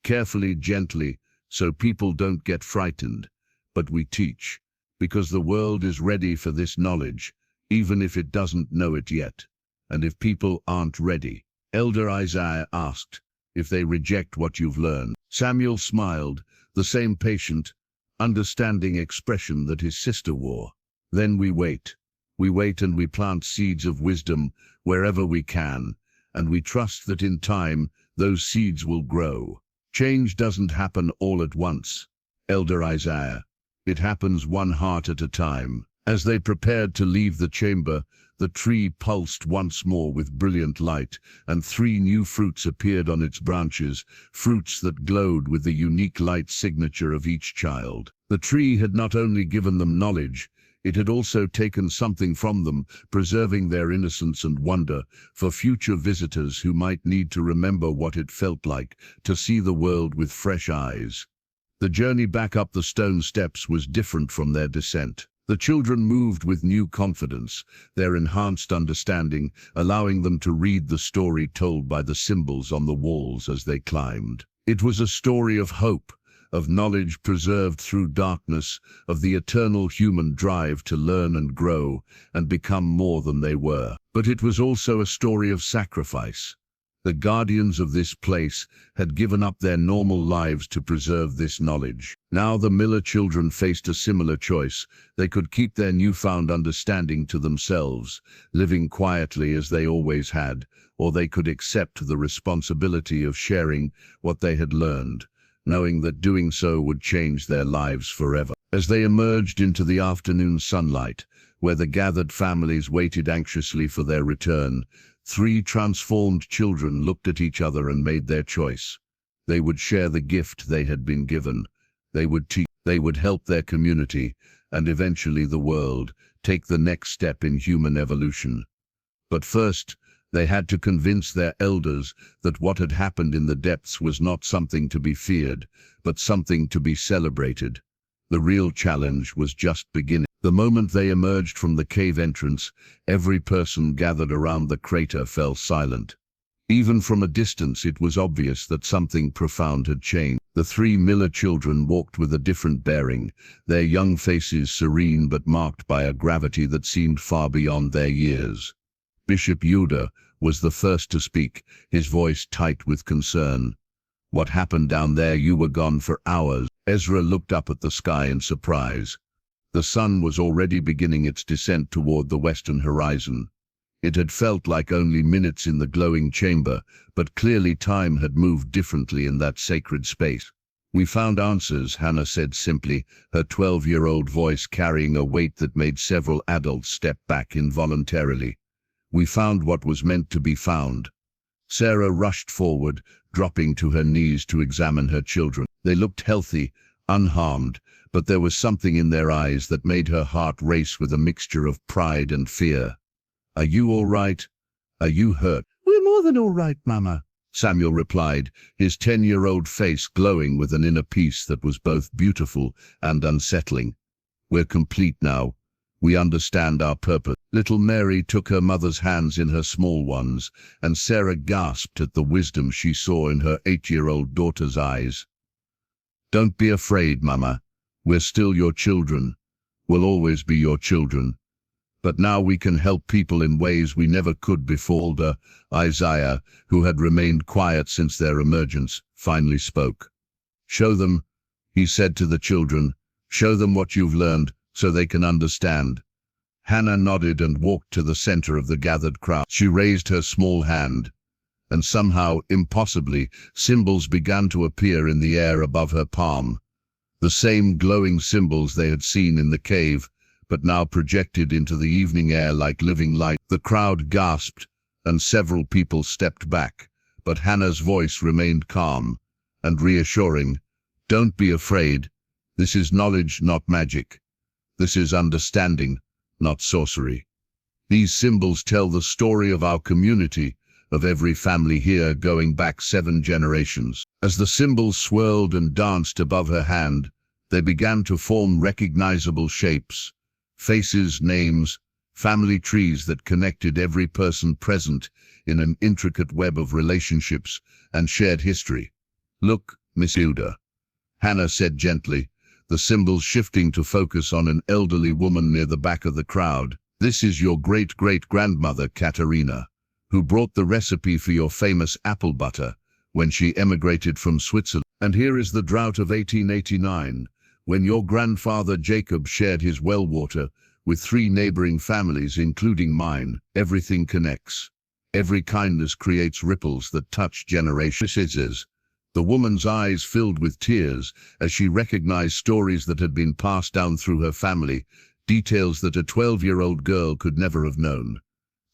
Carefully, gently, so people don't get frightened. But we teach, because the world is ready for this knowledge, even if it doesn't know it yet. And if people aren't ready," Elder Isaiah asked, "if they reject what you've learned?" Samuel smiled, the same patient, understanding expression that his sister wore. Then we wait. We wait and we plant seeds of wisdom wherever we can, and we trust that in time those seeds will grow. Change doesn't happen all at once, Elder Isaiah. It happens one heart at a time. As they prepared to leave the chamber, the tree pulsed once more with brilliant light, and 3 new fruits appeared on its branches, fruits that glowed with the unique light signature of each child. The tree had not only given them knowledge, it had also taken something from them, preserving their innocence and wonder for future visitors who might need to remember what it felt like to see the world with fresh eyes. The journey back up the stone steps was different from their descent. The children moved with new confidence, their enhanced understanding allowing them to read the story told by the symbols on the walls as they climbed. It was a story of hope, of knowledge preserved through darkness, of the eternal human drive to learn and grow and become more than they were. But it was also a story of sacrifice. The guardians of this place had given up their normal lives to preserve this knowledge. Now the Miller children faced a similar choice. They could keep their newfound understanding to themselves, living quietly as they always had, or they could accept the responsibility of sharing what they had learned, knowing that doing so would change their lives forever. As they emerged into the afternoon sunlight, where the gathered families waited anxiously for their return, 3 transformed children looked at each other and made their choice. They would share the gift they had been given. They would teach, they would help their community, and eventually the world, take the next step in human evolution. But first, they had to convince their elders that what had happened in the depths was not something to be feared, but something to be celebrated. The real challenge was just beginning. The moment they emerged from the cave entrance, every person gathered around the crater fell silent. Even from a distance it was obvious that something profound had changed. The 3 Miller children walked with a different bearing, their young faces serene but marked by a gravity that seemed far beyond their years. Bishop Yuda was the first to speak, his voice tight with concern. "What happened down there? You were gone for hours." Ezra looked up at the sky in surprise. The sun was already beginning its descent toward the western horizon. It had felt like only minutes in the glowing chamber, but clearly time had moved differently in that sacred space. "We found answers," Hannah said simply, her 12-year-old voice carrying a weight that made several adults step back involuntarily. "We found what was meant to be found." Sarah rushed forward, dropping to her knees to examine her children. They looked healthy, unharmed, but there was something in their eyes that made her heart race with a mixture of pride and fear. "Are you all right? Are you hurt?" "We're more than all right, Mama," Samuel replied, his 10-year-old face glowing with an inner peace that was both beautiful and unsettling. "We're complete now. We understand our purpose." Little Mary took her mother's hands in her small ones, and Sarah gasped at the wisdom she saw in her 8-year-old daughter's eyes. "Don't be afraid, Mama. We're still your children. We'll always be your children. But now we can help people in ways we never could before." Elder Isaiah, who had remained quiet since their emergence, finally spoke. "Show them," he said to the children, "show them what you've learned so they can understand." Hannah nodded and walked to the center of the gathered crowd. She raised her small hand, and somehow, impossibly, symbols began to appear in the air above her palm. The same glowing symbols they had seen in the cave, but now projected into the evening air like living light. The crowd gasped, and several people stepped back, but Hannah's voice remained calm and reassuring. "Don't be afraid. This is knowledge, not magic. This is understanding, not sorcery. These symbols tell the story of our community, of every family here going back 7 generations." As the symbols swirled and danced above her hand, they began to form recognizable shapes, faces, names, family trees that connected every person present in an intricate web of relationships and shared history. "Look, Miss Hilda," Hannah said gently, the symbols shifting to focus on an elderly woman near the back of the crowd. "This is your great-great-grandmother, Katerina, who brought the recipe for your famous apple butter when she emigrated from Switzerland. And here is the drought of 1889, when your grandfather Jacob shared his well water With 3 neighboring families, including mine, everything connects. Every kindness creates ripples that touch generations. The woman's eyes filled with tears as she recognized stories that had been passed down through her family, details that a 12-year-old girl could never have known.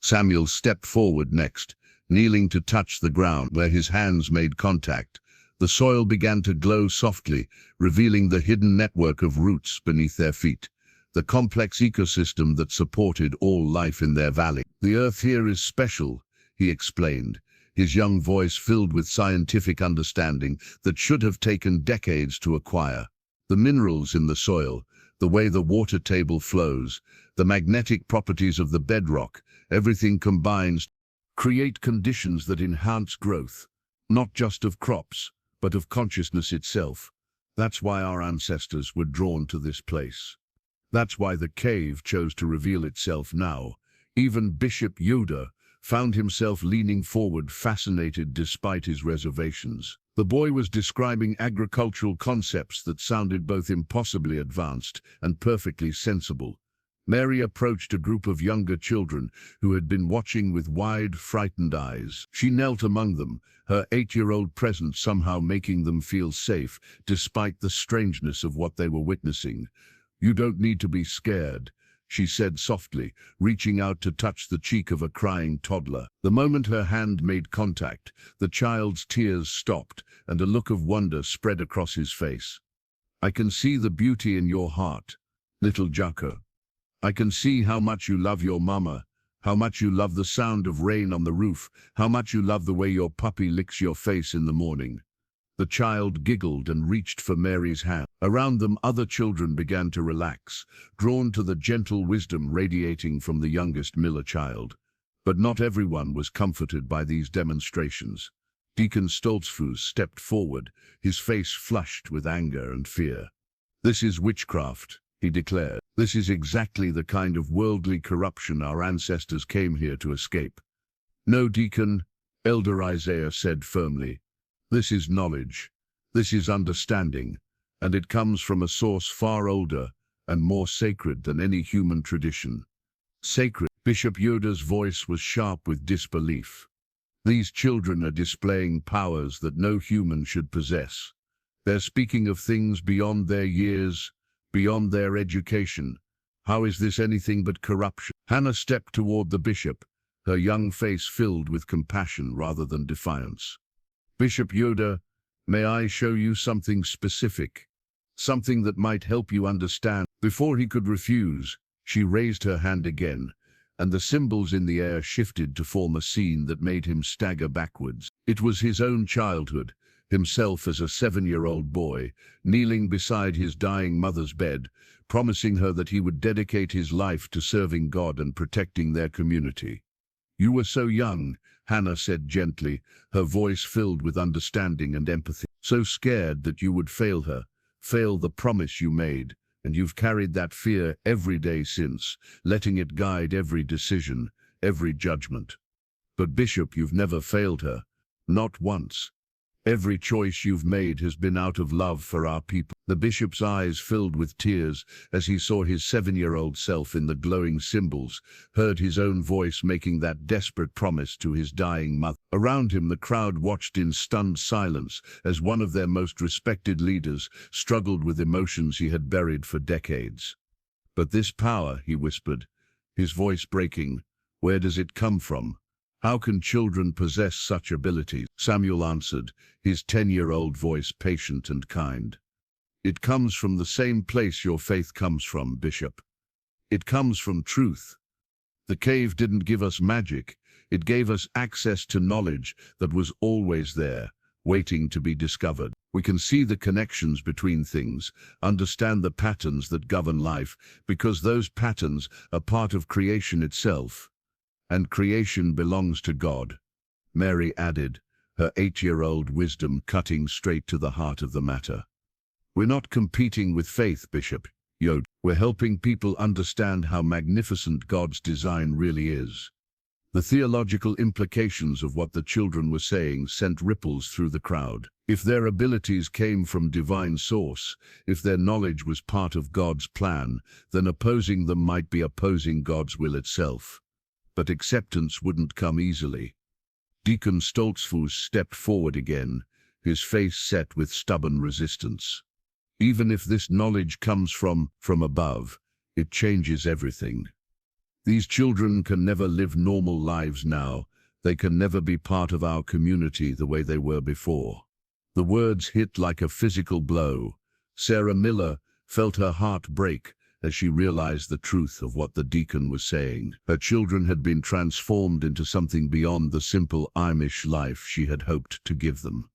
Samuel stepped forward next, kneeling to touch the ground where his hands made contact. The soil began to glow softly, revealing the hidden network of roots beneath their feet, the complex ecosystem that supported all life in their valley. "The earth here is special," he explained, his young voice filled with scientific understanding that should have taken decades to acquire. The minerals in the soil, the way the water table flows, the magnetic properties of the bedrock, everything combines to create conditions that enhance growth, not just of crops, but of consciousness itself. That's why our ancestors were drawn to this place. That's why the cave chose to reveal itself now. Even Bishop Yoda found himself leaning forward, fascinated despite his reservations. The boy was describing agricultural concepts that sounded both impossibly advanced and perfectly sensible. Mary approached a group of younger children who had been watching with wide, frightened eyes. She knelt among them, her 8-year-old presence somehow making them feel safe, despite the strangeness of what they were witnessing. "You don't need to be scared," she said softly, reaching out to touch the cheek of a crying toddler. The moment her hand made contact, the child's tears stopped, and a look of wonder spread across his face. "I can see the beauty in your heart, little Jacko. I can see how much you love your mama, how much you love the sound of rain on the roof, how much you love the way your puppy licks your face in the morning." The child giggled and reached for Mary's hand. Around them, other children began to relax, drawn to the gentle wisdom radiating from the youngest Miller child. But not everyone was comforted by these demonstrations. Deacon Stoltzfus stepped forward, his face flushed with anger and fear. "This is witchcraft," he declared. "This is exactly the kind of worldly corruption our ancestors came here to escape." "No, Deacon," Elder Isaiah said firmly. "This is knowledge, this is understanding, and it comes from a source far older and more sacred than any human tradition." "Sacred?" Bishop Yoda's voice was sharp with disbelief. "These children are displaying powers that no human should possess. They're speaking of things beyond their years, beyond their education. How is this anything but corruption?" Hannah stepped toward the bishop, her young face filled with compassion rather than defiance. "Bishop Yoda, may I show you something specific? Something that might help you understand?" Before he could refuse, she raised her hand again, and the symbols in the air shifted to form a scene that made him stagger backwards. It was his own childhood, himself as a 7-year-old boy, kneeling beside his dying mother's bed, promising her that he would dedicate his life to serving God and protecting their community. "You were so young," Hannah said gently, her voice filled with understanding and empathy. "So scared that you would fail her, fail the promise you made, and you've carried that fear every day since, letting it guide every decision, every judgment. But Bishop, you've never failed her, not once. Every choice you've made has been out of love for our people." The bishop's eyes filled with tears as he saw his 7-year-old self in the glowing symbols, heard his own voice making that desperate promise to his dying mother. Around him, the crowd watched in stunned silence as one of their most respected leaders struggled with emotions he had buried for decades. "But this power," he whispered, his voice breaking, "where does it come from? How can children possess such abilities?" Samuel answered, his 10-year-old voice patient and kind. "It comes from the same place your faith comes from, Bishop. It comes from truth. The cave didn't give us magic, it gave us access to knowledge that was always there, waiting to be discovered. We can see the connections between things, understand the patterns that govern life, because those patterns are part of creation itself. And creation belongs to God," Mary added, her 8-year-old wisdom cutting straight to the heart of the matter. "We're not competing with faith, Bishop Yoda. We're helping people understand how magnificent God's design really is. The theological implications of what the children were saying sent ripples through the crowd. If their abilities came from divine source, if their knowledge was part of God's plan, then opposing them might be opposing God's will itself. But acceptance wouldn't come easily. Deacon Stoltzfus stepped forward again, his face set with stubborn resistance. Even if this knowledge comes from above, it changes everything. These children can never live normal lives now. They can never be part of our community the way they were before. The words hit like a physical blow. Sarah Miller felt her heart break as she realized the truth of what the deacon was saying. Her children had been transformed into something beyond the simple Amish life she had hoped to give them.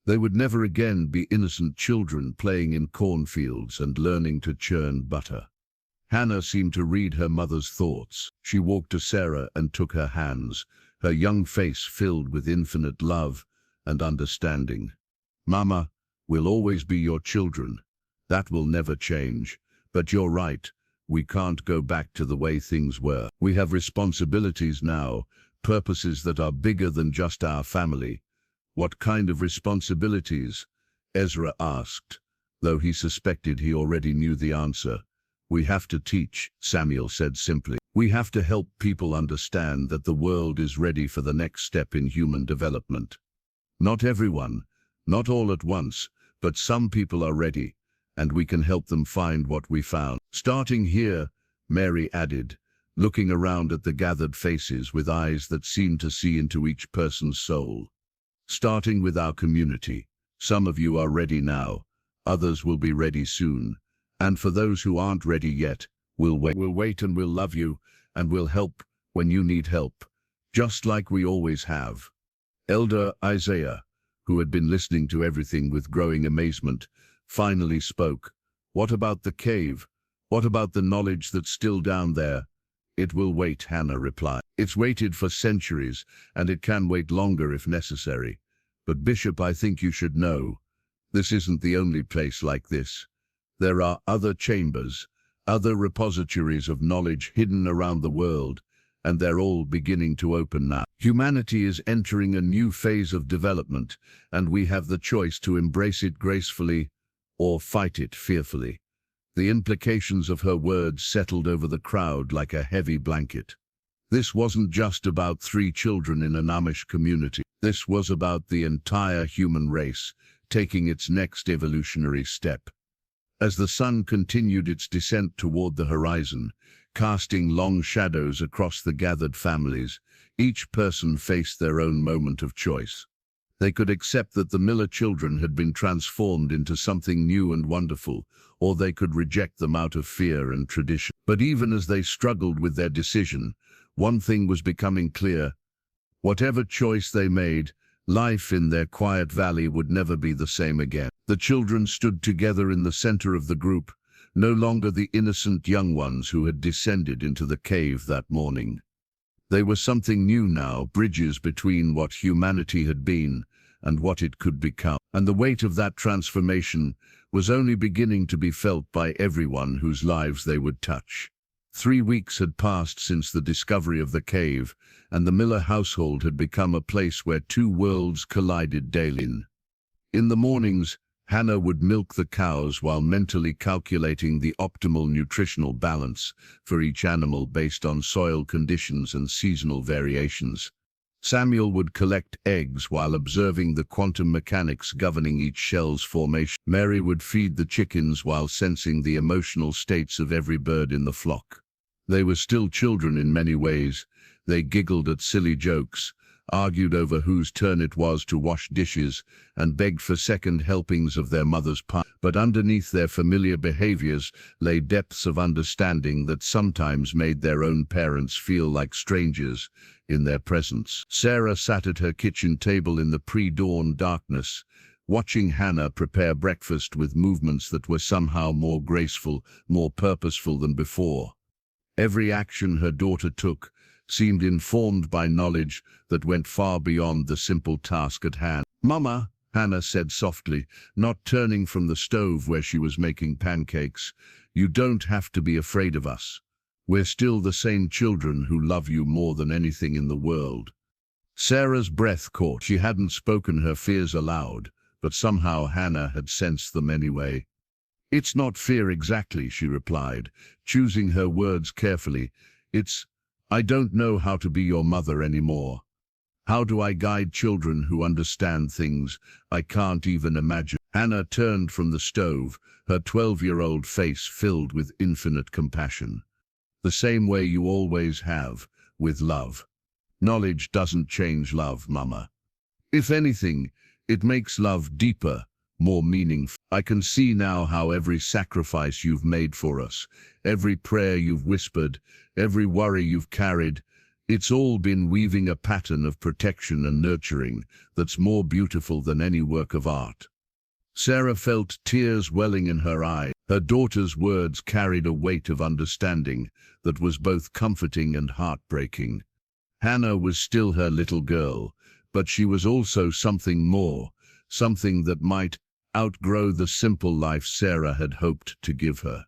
They would never again be innocent children playing in cornfields and learning to churn butter. Hannah seemed to read her mother's thoughts. She walked to Sarah and took her hands, her young face filled with infinite love and understanding. "Mama, we'll always be your children. That will never change. But you're right, we can't go back to the way things were. We have responsibilities now, purposes that are bigger than just our family." "What kind of responsibilities?" Ezra asked, though he suspected he already knew the answer. "We have to teach," Samuel said simply. "We have to help people understand that the world is ready for the next step in human development. Not everyone, not all at once, but some people are ready, and we can help them find what we found. Starting here," Mary added, looking around at the gathered faces with eyes that seemed to see into each person's soul. "Starting with our community. Some of you are ready now, others will be ready soon. And for those who aren't ready yet, we'll wait and we'll love you, and we'll help when you need help, just like we always have." Elder Isaiah, who had been listening to everything with growing amazement, finally spoke. "What about the cave? What about the knowledge that's still down there?" "It will wait," Hannah replied. "It's waited for centuries, and it can wait longer if necessary. But Bishop, I think you should know, this isn't the only place like this. There are other chambers, other repositories of knowledge hidden around the world, and they're all beginning to open now. Humanity is entering a new phase of development, and we have the choice to embrace it gracefully or fight it fearfully." The implications of her words settled over the crowd like a heavy blanket. This wasn't just about 3 children in an Amish community. This was about the entire human race taking its next evolutionary step. As the sun continued its descent toward the horizon, casting long shadows across the gathered families, each person faced their own moment of choice. They could accept that the Miller children had been transformed into something new and wonderful, or they could reject them out of fear and tradition. But even as they struggled with their decision, one thing was becoming clear. Whatever choice they made, life in their quiet valley would never be the same again. The children stood together in the center of the group, no longer the innocent young ones who had descended into the cave that morning. They were something new now, bridges between what humanity had been and what it could become. And the weight of that transformation was only beginning to be felt by everyone whose lives they would touch. 3 weeks had passed since the discovery of the cave, and the Miller household had become a place where 2 worlds collided daily. In the mornings, Hannah would milk the cows while mentally calculating the optimal nutritional balance for each animal based on soil conditions and seasonal variations. Samuel would collect eggs while observing the quantum mechanics governing each shell's formation. Mary would feed the chickens while sensing the emotional states of every bird in the flock. They were still children in many ways. They giggled at silly jokes, argued over whose turn it was to wash dishes, and begged for second helpings of their mother's pie. But underneath their familiar behaviors lay depths of understanding that sometimes made their own parents feel like strangers in their presence. Sarah sat at her kitchen table in the pre-dawn darkness, watching Hannah prepare breakfast with movements that were somehow more graceful, more purposeful than before. Every action her daughter took seemed informed by knowledge that went far beyond the simple task at hand. "Mama," Hannah said softly, not turning from the stove where she was making pancakes, "you don't have to be afraid of us. We're still the same children who love you more than anything in the world." Sarah's breath caught. She hadn't spoken her fears aloud, but somehow Hannah had sensed them anyway. "It's not fear exactly," she replied, choosing her words carefully. I don't know how to be your mother anymore. How do I guide children who understand things I can't even imagine?" Hannah turned from the stove, her 12-year-old face filled with infinite compassion. "The same way you always have, with love. Knowledge doesn't change love, Mama. If anything, it makes love deeper, more meaningful. I can see now how every sacrifice you've made for us, every prayer you've whispered, every worry you've carried, it's all been weaving a pattern of protection and nurturing that's more beautiful than any work of art." Sarah felt tears welling in her eyes. Her daughter's words carried a weight of understanding that was both comforting and heartbreaking. Hannah was still her little girl, but she was also something more, something that might outgrow the simple life Sarah had hoped to give her.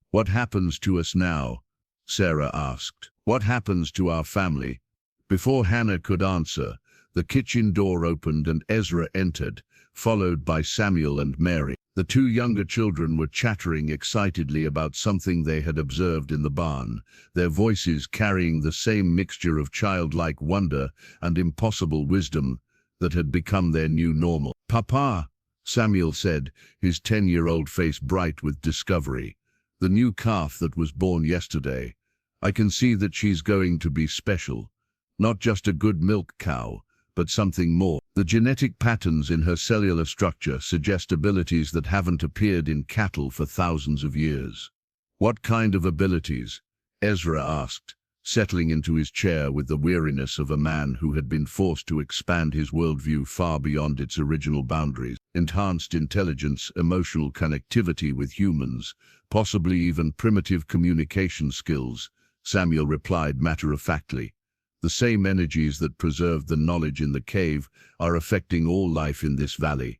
"What happens to us now?" Sarah asked. "What happens to our family?" Before Hannah could answer, the kitchen door opened and Ezra entered, followed by Samuel and Mary. The two younger children were chattering excitedly about something they had observed in the barn, their voices carrying the same mixture of childlike wonder and impossible wisdom that had become their new normal. "Papa," Samuel said, his 10-year-old face bright with discovery, "the new calf that was born yesterday, I can see that she's going to be special. Not just a good milk cow, but something more. The genetic patterns in her cellular structure suggest abilities that haven't appeared in cattle for thousands of years." "What kind of abilities?" Ezra asked, settling into his chair with the weariness of a man who had been forced to expand his worldview far beyond its original boundaries. "Enhanced intelligence, emotional connectivity with humans, possibly even primitive communication skills," Samuel replied matter-of-factly. "The same energies that preserved the knowledge in the cave are affecting all life in this valley.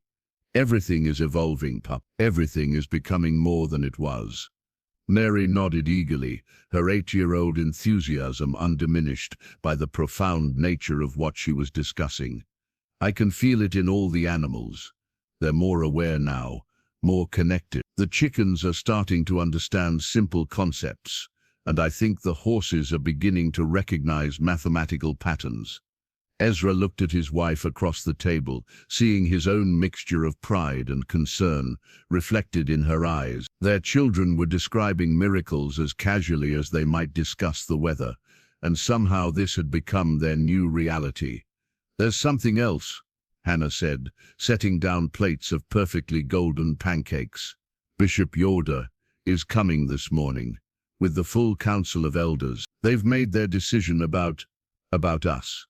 Everything is evolving, pup. Everything is becoming more than it was." Mary nodded eagerly, her 8-year-old enthusiasm undiminished by the profound nature of what she was discussing. "I can feel it in all the animals. They're more aware now, more connected. The chickens are starting to understand simple concepts, and I think the horses are beginning to recognize mathematical patterns." Ezra looked at his wife across the table, seeing his own mixture of pride and concern reflected in her eyes. Their children were describing miracles as casually as they might discuss the weather, and somehow this had become their new reality. "There's something else," Hannah said, setting down plates of perfectly golden pancakes. "Bishop Yoder is coming this morning, with the full council of elders. They've made their decision about us."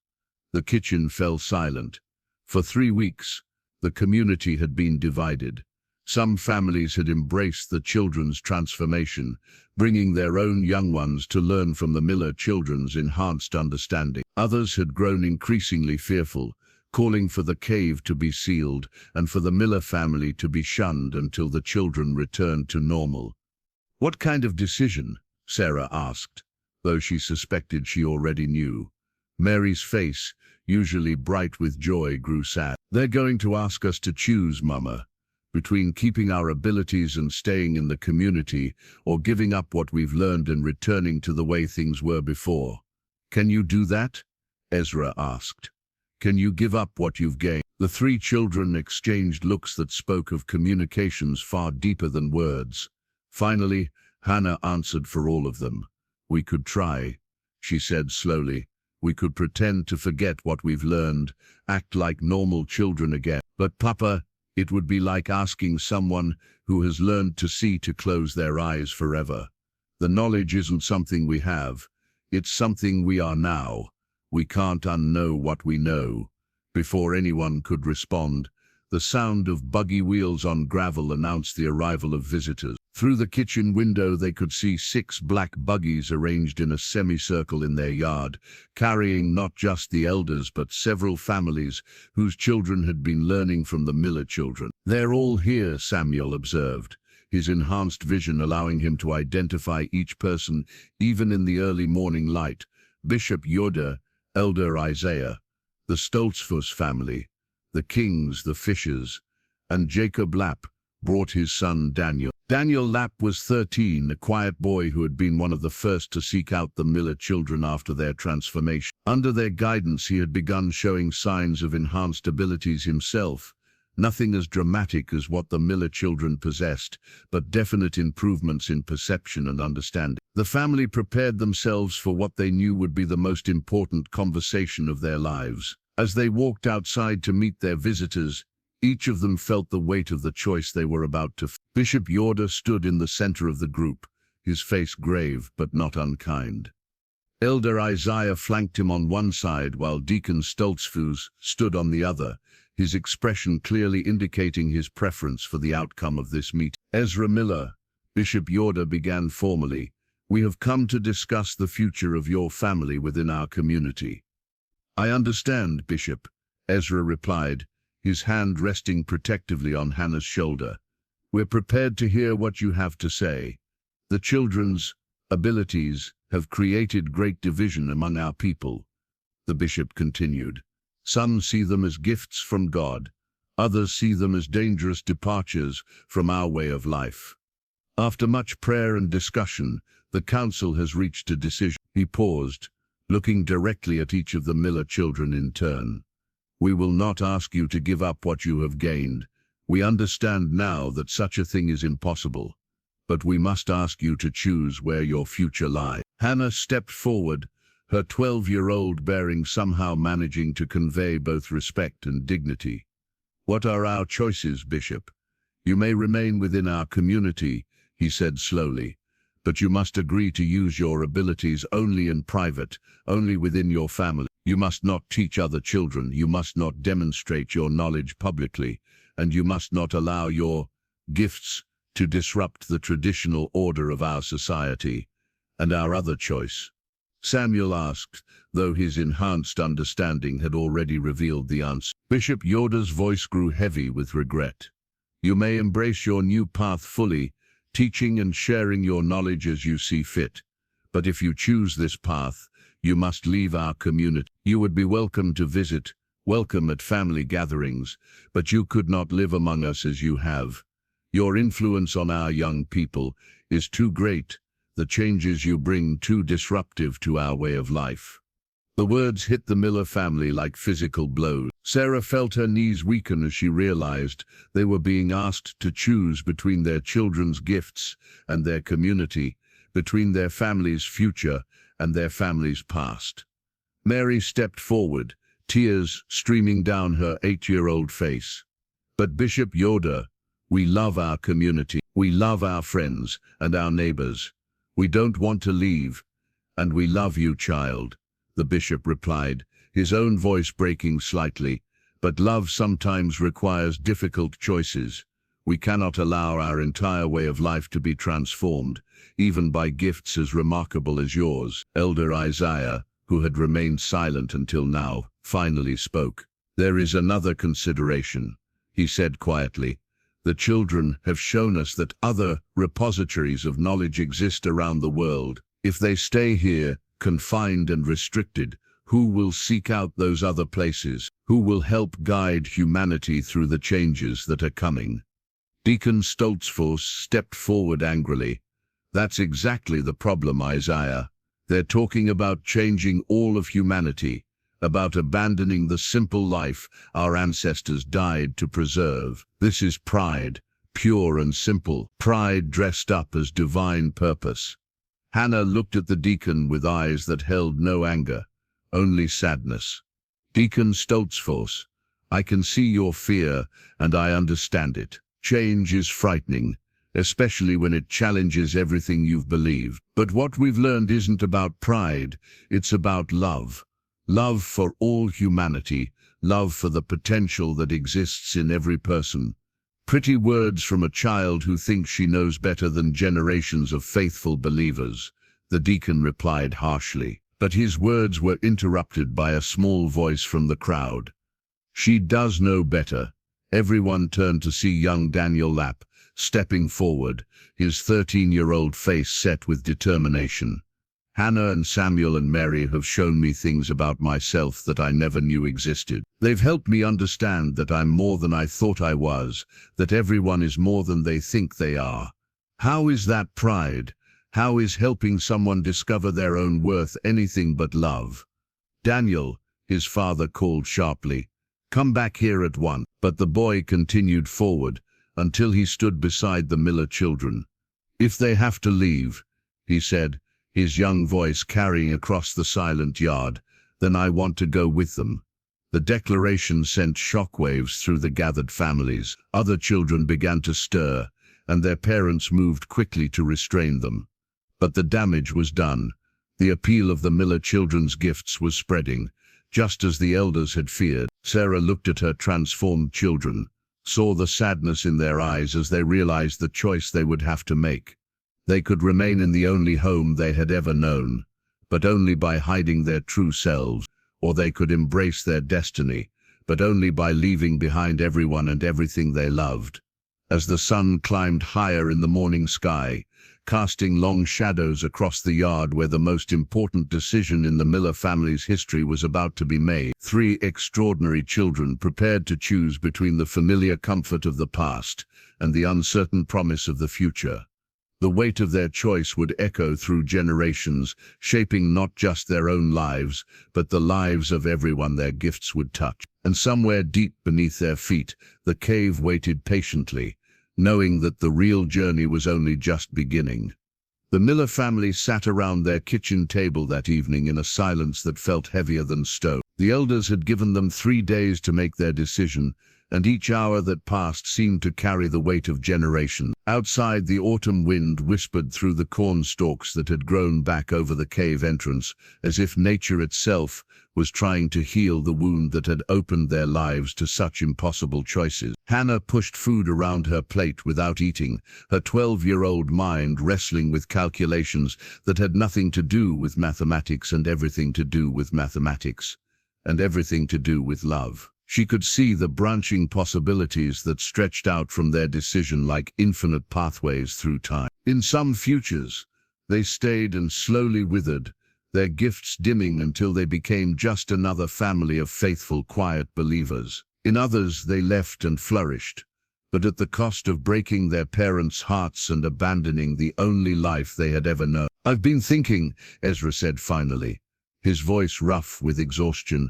The kitchen fell silent. For 3 weeks, the community had been divided. Some families had embraced the children's transformation, bringing their own young ones to learn from the Miller children's enhanced understanding. Others had grown increasingly fearful, calling for the cave to be sealed and for the Miller family to be shunned until the children returned to normal. "What kind of decision?" Sarah asked, though she suspected she already knew. Mary's face, usually bright with joy, grew sad. "They're going to ask us to choose, Mama, between keeping our abilities and staying in the community, or giving up what we've learned and returning to the way things were before. Can you do that?" Ezra asked. "Can you give up what you've gained?" The 3 children exchanged looks that spoke of communications far deeper than words. Finally, Hannah answered for all of them. "We could try," she said slowly. "We could pretend to forget what we've learned, act like normal children again. But Papa, it would be like asking someone who has learned to see to close their eyes forever. The knowledge isn't something we have, it's something we are now. We can't unknow what we know." Before anyone could respond, the sound of buggy wheels on gravel announced the arrival of visitors. Through the kitchen window they could see 6 black buggies arranged in a semicircle in their yard, carrying not just the elders but several families whose children had been learning from the Miller children. "They're all here," Samuel observed, his enhanced vision allowing him to identify each person even in the early morning light. Bishop Yoda, Elder Isaiah, the Stoltzfus family, the Kings, the Fishers, and Jacob Lapp brought his son Daniel. Daniel Lapp was 13, a quiet boy who had been one of the first to seek out the Miller children after their transformation. Under their guidance, he had begun showing signs of enhanced abilities himself. Nothing as dramatic as what the Miller children possessed, but definite improvements in perception and understanding. The family prepared themselves for what they knew would be the most important conversation of their lives. As they walked outside to meet their visitors, each of them felt the weight of the choice they were about to. Bishop Yoda stood in the center of the group, his face grave but not unkind. Elder Isaiah flanked him on one side while Deacon Stoltzfus stood on the other, his expression clearly indicating his preference for the outcome of this meeting. Ezra Miller, Bishop Yoda began formally, "We have come to discuss the future of your family within our community." "I understand, Bishop," Ezra replied, his hand resting protectively on Hannah's shoulder. "We're prepared to hear what you have to say. The children's abilities have created great division among our people," the bishop continued. "Some see them as gifts from God. Others see them as dangerous departures from our way of life. After much prayer and discussion, the council has reached a decision." He paused, looking directly at each of the Miller children in turn. "We will not ask you to give up what you have gained. We understand now that such a thing is impossible. But we must ask you to choose where your future lies." Hannah stepped forward, her 12-year-old bearing somehow managing to convey both respect and dignity. "What are our choices, Bishop? You may remain within our community," he said slowly, "but you must agree to use your abilities only in private, only within your family. You must not teach other children, you must not demonstrate your knowledge publicly, and you must not allow your gifts to disrupt the traditional order of our society." "And our other choice?" Samuel asked, though his enhanced understanding had already revealed the answer. Bishop Yoda's voice grew heavy with regret. "You may embrace your new path fully, teaching and sharing your knowledge as you see fit. But if you choose this path, you must leave our community. You would be welcome to visit, welcome at family gatherings, but you could not live among us as you have. Your influence on our young people is too great. The changes you bring too disruptive to our way of life." The words hit the Miller family like physical blows. Sarah felt her knees weaken as she realized they were being asked to choose between their children's gifts and their community, between their family's future and their family's past. Mary stepped forward, tears streaming down her 8-year-old face. "But Bishop Yoda, we love our community. We love our friends and our neighbors. We don't want to leave, and we love you, child," the bishop replied, his own voice breaking slightly. "But love sometimes requires difficult choices. We cannot allow our entire way of life to be transformed, even by gifts as remarkable as yours." Elder Isaiah, who had remained silent until now, finally spoke. "There is another consideration," he said quietly. "The children have shown us that other repositories of knowledge exist around the world. If they stay here, confined and restricted, who will seek out those other places? Who will help guide humanity through the changes that are coming?" Deacon Stoltzfus stepped forward angrily. "That's exactly the problem, Isaiah. They're talking about changing all of humanity, about abandoning the simple life our ancestors died to preserve. This is pride, pure and simple, pride dressed up as divine purpose." Hannah looked at the deacon with eyes that held no anger, only sadness. "Deacon Stoltzfus, I can see your fear, and I understand it. Change is frightening, especially when it challenges everything you've believed. But what we've learned isn't about pride, it's about love. Love for all humanity, love for the potential that exists in every person." Pretty words from a child who thinks she knows better than generations of faithful believers, the deacon replied harshly. But his words were interrupted by a small voice from the crowd. "She does know better." Everyone turned to see young Daniel Lapp, stepping forward, his 13-year-old face set with determination. Hannah and Samuel and Mary have shown me things about myself that I never knew existed. They've helped me understand that I'm more than I thought I was, that everyone is more than they think they are. How is that pride? How is helping someone discover their own worth anything but love? Daniel, his father called sharply, "Come back here at once." But the boy continued forward until he stood beside the Miller children. "If they have to leave," he said, his young voice carrying across the silent yard, "then I want to go with them." The declaration sent shockwaves through the gathered families. Other children began to stir, and their parents moved quickly to restrain them. But the damage was done. The appeal of the Miller children's gifts was spreading, just as the elders had feared. Sarah looked at her transformed children, saw the sadness in their eyes as they realized the choice they would have to make. They could remain in the only home they had ever known, but only by hiding their true selves, or they could embrace their destiny, but only by leaving behind everyone and everything they loved. As the sun climbed higher in the morning sky, casting long shadows across the yard where the most important decision in the Miller family's history was about to be made, three extraordinary children prepared to choose between the familiar comfort of the past and the uncertain promise of the future. The weight of their choice would echo through generations, shaping not just their own lives, but the lives of everyone their gifts would touch. And somewhere deep beneath their feet, the cave waited patiently, knowing that the real journey was only just beginning. The Miller family sat around their kitchen table that evening in a silence that felt heavier than stone. The elders had given them 3 days to make their decision, and each hour that passed seemed to carry the weight of generations. Outside, the autumn wind whispered through the corn stalks that had grown back over the cave entrance, as if nature itself was trying to heal the wound that had opened their lives to such impossible choices. Hannah pushed food around her plate without eating, her 12-year-old mind wrestling with calculations that had nothing to do with mathematics and everything to do with mathematics, and everything to do with love. She could see the branching possibilities that stretched out from their decision like infinite pathways through time. In some futures, they stayed and slowly withered, their gifts dimming until they became just another family of faithful, quiet believers. In others, they left and flourished, but at the cost of breaking their parents' hearts and abandoning the only life they had ever known. "I've been thinking," Ezra said finally, his voice rough with exhaustion.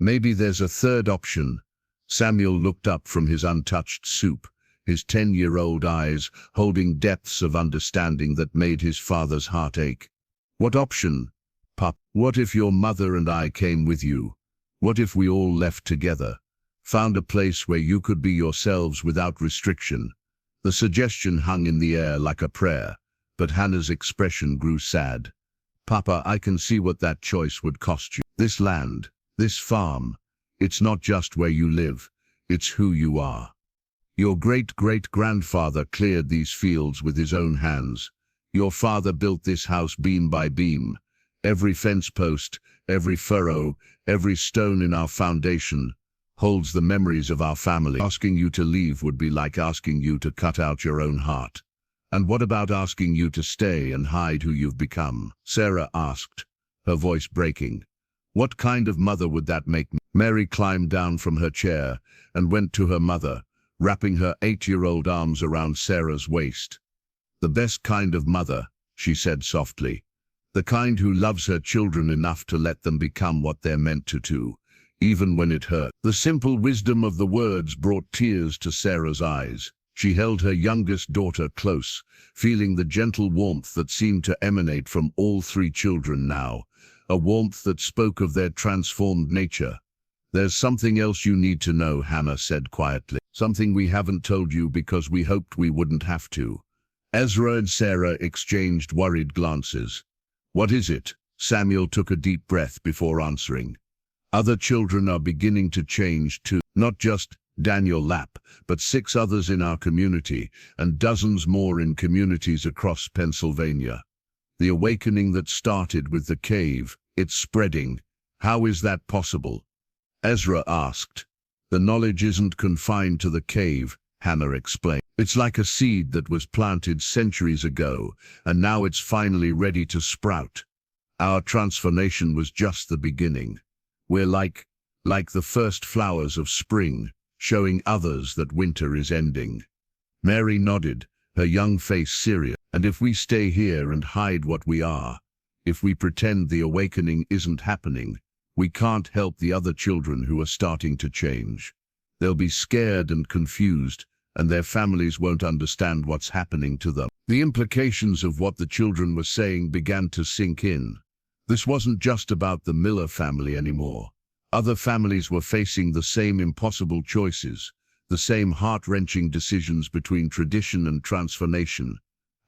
"Maybe there's a third option." Samuel looked up from his untouched soup, his 10-year-old eyes holding depths of understanding that made his father's heart ache. "What option, Pup? What if your mother and I came with you? What if we all left together? Found a place where you could be yourselves without restriction?" The suggestion hung in the air like a prayer, but Hannah's expression grew sad. "Papa, I can see what that choice would cost you. This land, this farm, it's not just where you live, it's who you are. Your great-great-grandfather cleared these fields with his own hands. Your father built this house beam by beam. Every fence post, every furrow, every stone in our foundation holds the memories of our family. Asking you to leave would be like asking you to cut out your own heart. And what about asking you to stay and hide who you've become?" Sarah asked, her voice breaking. "What kind of mother would that make me?" Mary climbed down from her chair and went to her mother, wrapping her 8-year-old arms around Sarah's waist. "The best kind of mother," she said softly. "The kind who loves her children enough to let them become what they're meant to do, even when it hurt." The simple wisdom of the words brought tears to Sarah's eyes. She held her youngest daughter close, feeling the gentle warmth that seemed to emanate from all 3 children now, a warmth that spoke of their transformed nature. "There's something else you need to know," Hannah said quietly. "Something we haven't told you because we hoped we wouldn't have to." Ezra and Sarah exchanged worried glances. "What is it?" Samuel took a deep breath before answering. "Other children are beginning to change too. Not just Daniel Lapp, but 6 others in our community, and dozens more in communities across Pennsylvania. The awakening that started with the cave, it's spreading. How is that possible?" Ezra asked. "The knowledge isn't confined to the cave," Hannah explained. It's like a seed that was planted centuries ago, and now it's finally ready to sprout. Our transformation was just the beginning. We're like the first flowers of spring, showing others that winter is ending. Mary nodded, her young face serious. And if we stay here and hide what we are, if we pretend the awakening isn't happening, we can't help the other children who are starting to change. They'll be scared and confused, and their families won't understand what's happening to them. The implications of what the children were saying began to sink in. This wasn't just about the Miller family anymore. Other families were facing the same impossible choices, the same heart-wrenching decisions between tradition and transformation.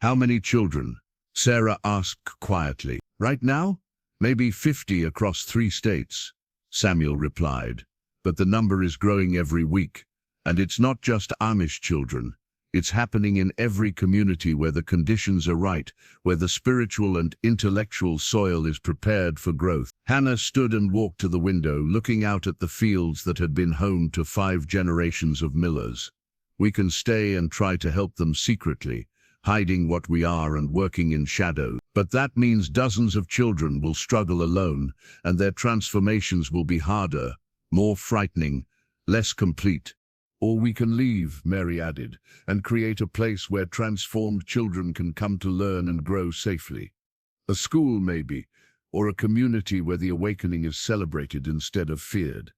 How many children? Sarah asked quietly. Right now? Maybe 50 across 3 states, Samuel replied. But the number is growing every week. And it's not just Amish children. It's happening in every community where the conditions are right, where the spiritual and intellectual soil is prepared for growth. Hannah stood and walked to the window, looking out at the fields that had been home to 5 generations of Millers. We can stay and try to help them secretly, hiding what we are and working in shadow. But that means dozens of children will struggle alone, and their transformations will be harder, more frightening, less complete. Or we can leave, Mary added, and create a place where transformed children can come to learn and grow safely. A school, maybe, or a community where the awakening is celebrated instead of feared.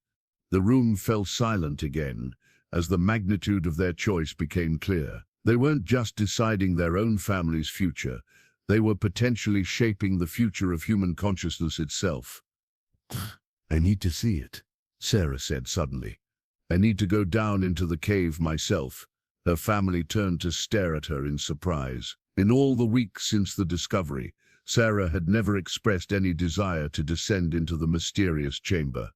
The room fell silent again, as the magnitude of their choice became clear. They weren't just deciding their own family's future, they were potentially shaping the future of human consciousness itself. I need to see it, Sarah said suddenly. I need to go down into the cave myself. Her family turned to stare at her in surprise. In all the weeks since the discovery, Sarah had never expressed any desire to descend into the mysterious chamber.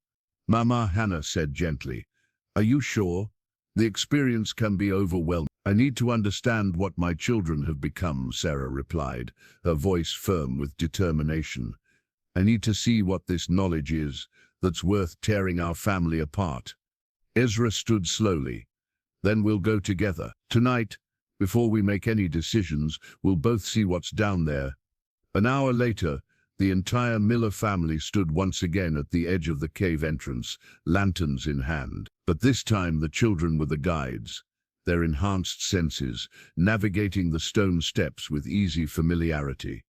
Mama, Hannah said gently, are you sure? The experience can be overwhelming. I need to understand what my children have become, Sarah replied, her voice firm with determination. I need to see what this knowledge is that's worth tearing our family apart. Ezra stood slowly. Then we'll go together. Tonight, before we make any decisions, we'll both see what's down there. An hour later, the entire Miller family stood once again at the edge of the cave entrance, lanterns in hand. But this time the children were the guides, their enhanced senses, navigating the stone steps with easy familiarity.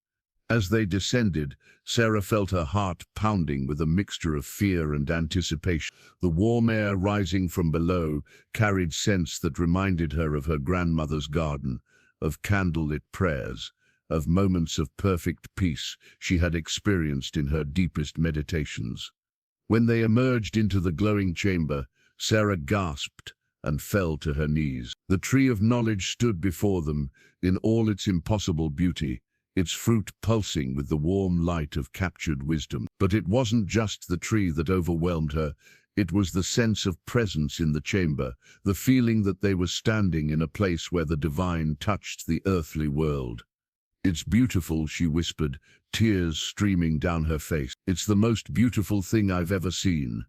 As they descended, Sarah felt her heart pounding with a mixture of fear and anticipation. The warm air rising from below carried scents that reminded her of her grandmother's garden, of candlelit prayers, of moments of perfect peace she had experienced in her deepest meditations. When they emerged into the glowing chamber, Sarah gasped and fell to her knees. The tree of knowledge stood before them in all its impossible beauty, its fruit pulsing with the warm light of captured wisdom. But it wasn't just the tree that overwhelmed her, it was the sense of presence in the chamber, the feeling that they were standing in a place where the divine touched the earthly world. It's beautiful, she whispered, tears streaming down her face. It's the most beautiful thing I've ever seen.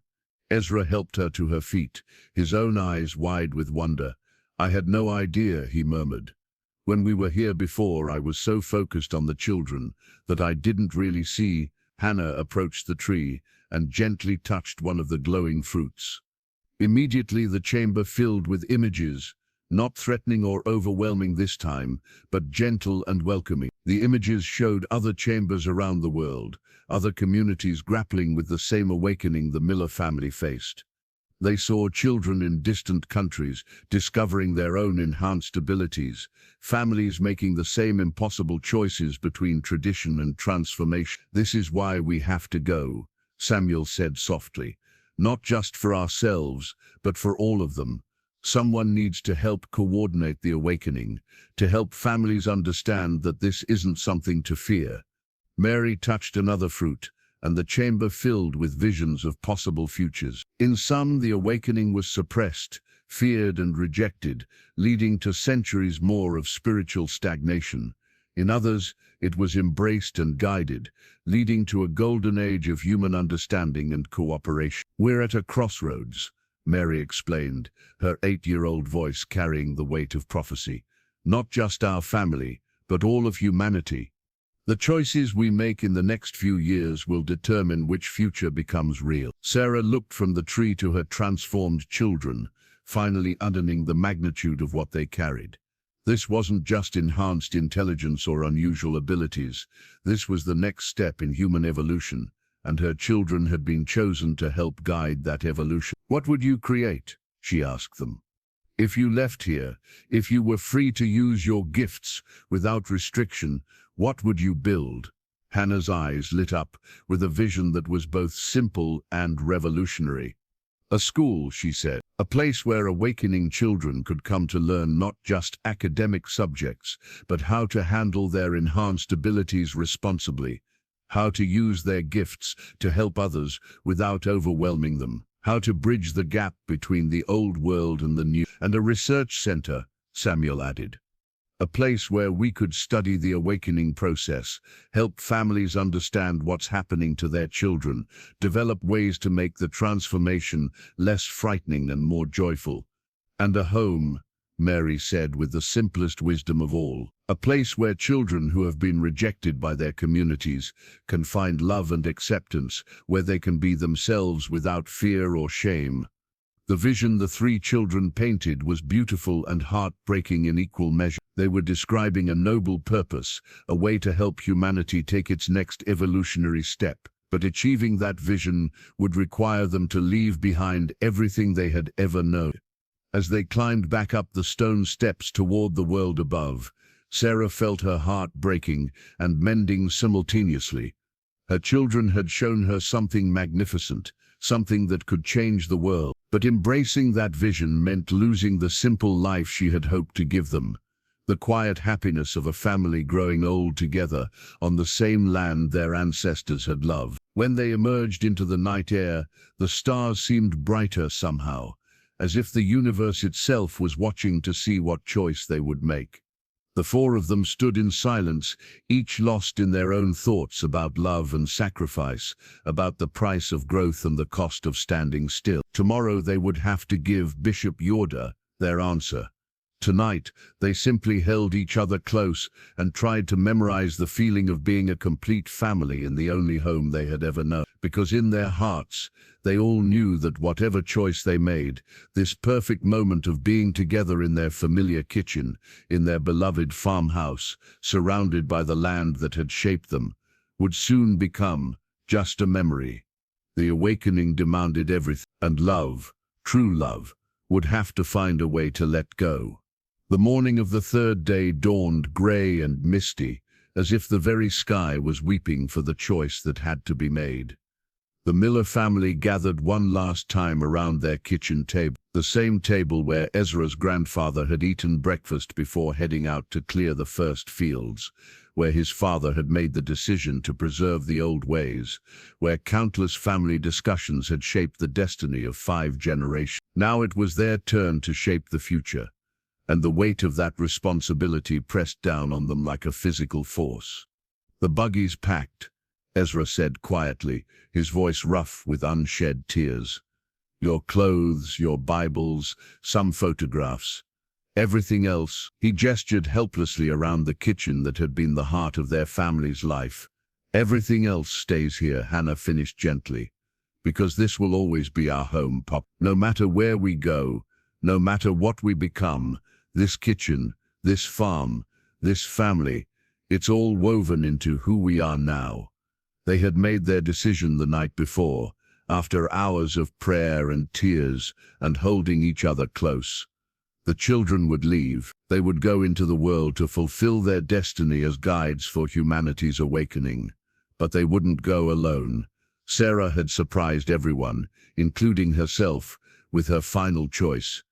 Ezra helped her to her feet, his own eyes wide with wonder. I had no idea, he murmured. When we were here before, I was so focused on the children that I didn't really see. Hannah approached the tree and gently touched one of the glowing fruits. Immediately the chamber filled with images, not threatening or overwhelming this time, but gentle and welcoming. The images showed other chambers around the world, other communities grappling with the same awakening the Miller family faced. They saw children in distant countries discovering their own enhanced abilities, families making the same impossible choices between tradition and transformation. This is why we have to go, Samuel said softly. Not just for ourselves, but for all of them. Someone needs to help coordinate the awakening, to help families understand that this isn't something to fear. Mary touched another fruit, and the chamber filled with visions of possible futures. In some, the awakening was suppressed, feared and rejected, leading to centuries more of spiritual stagnation. In others, it was embraced and guided, leading to a golden age of human understanding and cooperation. We're at a crossroads. Mary explained, her 8-year-old voice carrying the weight of prophecy. Not just our family, but all of humanity. The choices we make in the next few years will determine which future becomes real. Sarah looked from the tree to her transformed children, finally understanding the magnitude of what they carried. This wasn't just enhanced intelligence or unusual abilities. This was the next step in human evolution, and her children had been chosen to help guide that evolution. "What would you create?" she asked them. "If you left here, if you were free to use your gifts without restriction, what would you build?" Hannah's eyes lit up with a vision that was both simple and revolutionary. "A school," she said, "a place where awakening children could come to learn not just academic subjects, but how to handle their enhanced abilities responsibly, how to use their gifts to help others without overwhelming them, how to bridge the gap between the old world and the new. And a research center," Samuel added. "A place where we could study the awakening process, help families understand what's happening to their children, develop ways to make the transformation less frightening and more joyful. And a home," Mary said with the simplest wisdom of all, "a place where children who have been rejected by their communities can find love and acceptance, where they can be themselves without fear or shame." The vision the 3 children painted was beautiful and heartbreaking in equal measure. They were describing a noble purpose, a way to help humanity take its next evolutionary step. But achieving that vision would require them to leave behind everything they had ever known. As they climbed back up the stone steps toward the world above, Sarah felt her heart breaking and mending simultaneously. Her children had shown her something magnificent, something that could change the world. But embracing that vision meant losing the simple life she had hoped to give them. The quiet happiness of a family growing old together on the same land their ancestors had loved. When they emerged into the night air, the stars seemed brighter somehow, as if the universe itself was watching to see what choice they would make. The 4 of them stood in silence, each lost in their own thoughts about love and sacrifice, about the price of growth and the cost of standing still. Tomorrow they would have to give Bishop Yorda their answer. Tonight, they simply held each other close and tried to memorize the feeling of being a complete family in the only home they had ever known. Because in their hearts, they all knew that whatever choice they made, this perfect moment of being together in their familiar kitchen, in their beloved farmhouse, surrounded by the land that had shaped them, would soon become just a memory. The awakening demanded everything, and love, true love, would have to find a way to let go. The morning of the 3rd day dawned gray and misty, as if the very sky was weeping for the choice that had to be made. The Miller family gathered one last time around their kitchen table, the same table where Ezra's grandfather had eaten breakfast before heading out to clear the first fields, where his father had made the decision to preserve the old ways, where countless family discussions had shaped the destiny of 5 generations. Now it was their turn to shape the future, and the weight of that responsibility pressed down on them like a physical force. "The buggy's packed," Ezra said quietly, his voice rough with unshed tears. "Your clothes, your Bibles, some photographs. Everything else." He gestured helplessly around the kitchen that had been the heart of their family's life. "Everything else stays here," Hannah finished gently. "Because this will always be our home, Pop. No matter where we go, no matter what we become, this kitchen, this farm, this family, it's all woven into who we are now." They had made their decision the night before, after hours of prayer and tears and holding each other close. The children would leave. They would go into the world to fulfill their destiny as guides for humanity's awakening. But they wouldn't go alone. Sarah had surprised everyone, including herself, with her final choice.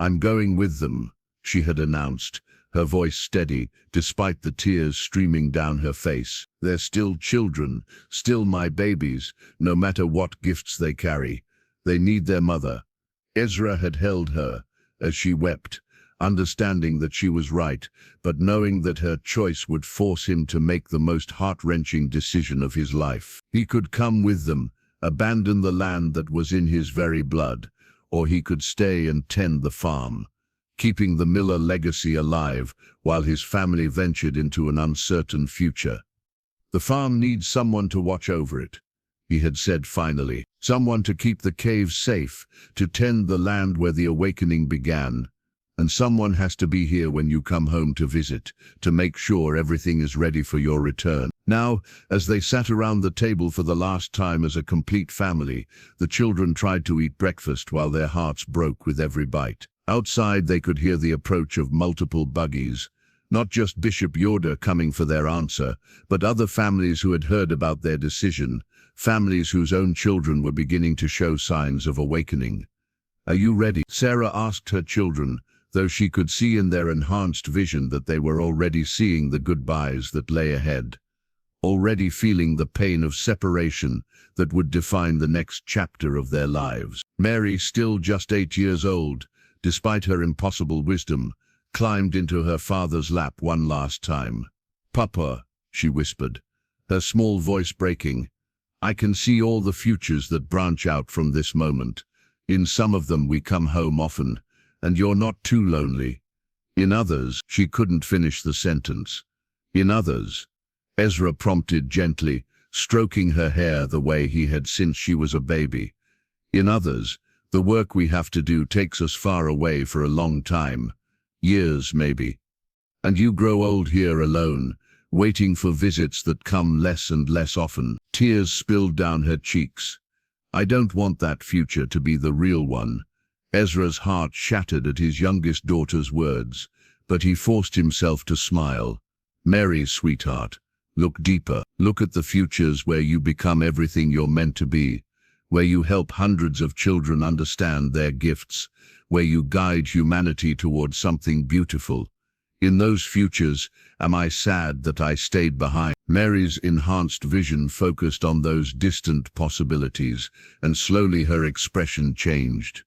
"I'm going with them," she had announced, her voice steady, despite the tears streaming down her face. "They're still children, still my babies, no matter what gifts they carry. They need their mother." Ezra had held her as she wept, understanding that she was right, but knowing that her choice would force him to make the most heart-wrenching decision of his life. He could come with them, abandon the land that was in his very blood, or he could stay and tend the farm, keeping the Miller legacy alive while his family ventured into an uncertain future. "The farm needs someone to watch over it," he had said finally. "Someone to keep the cave safe, to tend the land where the awakening began. And someone has to be here when you come home to visit, to make sure everything is ready for your return." Now, as they sat around the table for the last time as a complete family, the children tried to eat breakfast while their hearts broke with every bite. Outside, they could hear the approach of multiple buggies, not just Bishop Yoder coming for their answer, but other families who had heard about their decision, families whose own children were beginning to show signs of awakening. "Are you ready?" Sarah asked her children, though she could see in their enhanced vision that they were already seeing the goodbyes that lay ahead, already feeling the pain of separation that would define the next chapter of their lives. Mary, still just 8 years old, despite her impossible wisdom, climbed into her father's lap one last time. "Papa," she whispered, her small voice breaking, "I can see all the futures that branch out from this moment. In some of them we come home often, and you're not too lonely. In others," she couldn't finish the sentence. "In others," Ezra prompted gently, stroking her hair the way he had since she was a baby. "In others, the work we have to do takes us far away for a long time. Years, maybe. And you grow old here alone, waiting for visits that come less and less often." Tears spilled down her cheeks. "I don't want that future to be the real one." Ezra's heart shattered at his youngest daughter's words, but he forced himself to smile. "Mary, sweetheart, look deeper. Look at the futures where you become everything you're meant to be, where you help hundreds of children understand their gifts, where you guide humanity towards something beautiful. In those futures, am I sad that I stayed behind?" Mary's enhanced vision focused on those distant possibilities, and slowly her expression changed.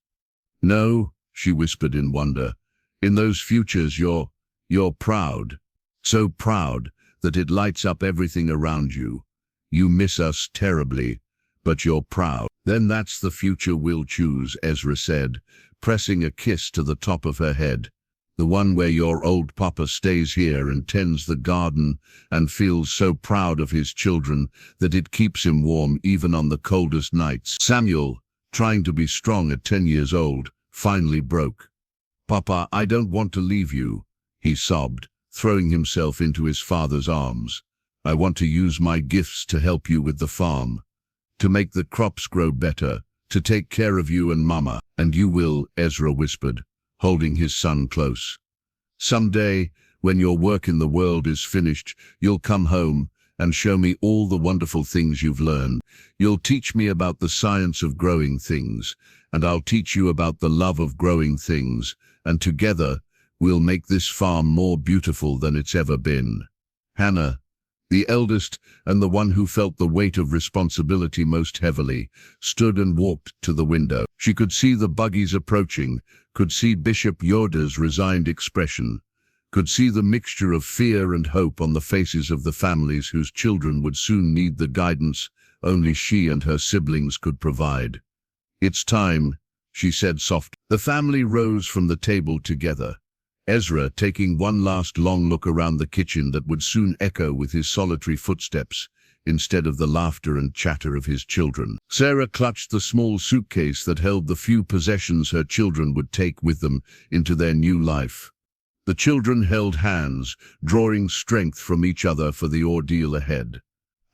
"No," she whispered in wonder. "In those futures you're proud. So proud that it lights up everything around you. You miss us terribly, but you're proud." "Then that's the future we'll choose," Ezra said, pressing a kiss to the top of her head. "The one where your old papa stays here and tends the garden and feels so proud of his children that it keeps him warm even on the coldest nights." Samuel, trying to be strong at 10 years old, finally broke. "Papa, I don't want to leave you," he sobbed, throwing himself into his father's arms. "I want to use my gifts to help you with the farm, to make the crops grow better, to take care of you and Mama." "And you will," Ezra whispered, holding his son close. "Someday, when your work in the world is finished, you'll come home and show me all the wonderful things you've learned. You'll teach me about the science of growing things, and I'll teach you about the love of growing things, and together we'll make this farm more beautiful than it's ever been." Hannah, the eldest and the one who felt the weight of responsibility most heavily, stood and walked to the window. She could see the buggies approaching, could see Bishop Yoder's resigned expression, could see the mixture of fear and hope on the faces of the families whose children would soon need the guidance only she and her siblings could provide. "It's time," she said softly. The family rose from the table together, Ezra taking one last long look around the kitchen that would soon echo with his solitary footsteps, instead of the laughter and chatter of his children. Sarah clutched the small suitcase that held the few possessions her children would take with them into their new life. The children held hands, drawing strength from each other for the ordeal ahead.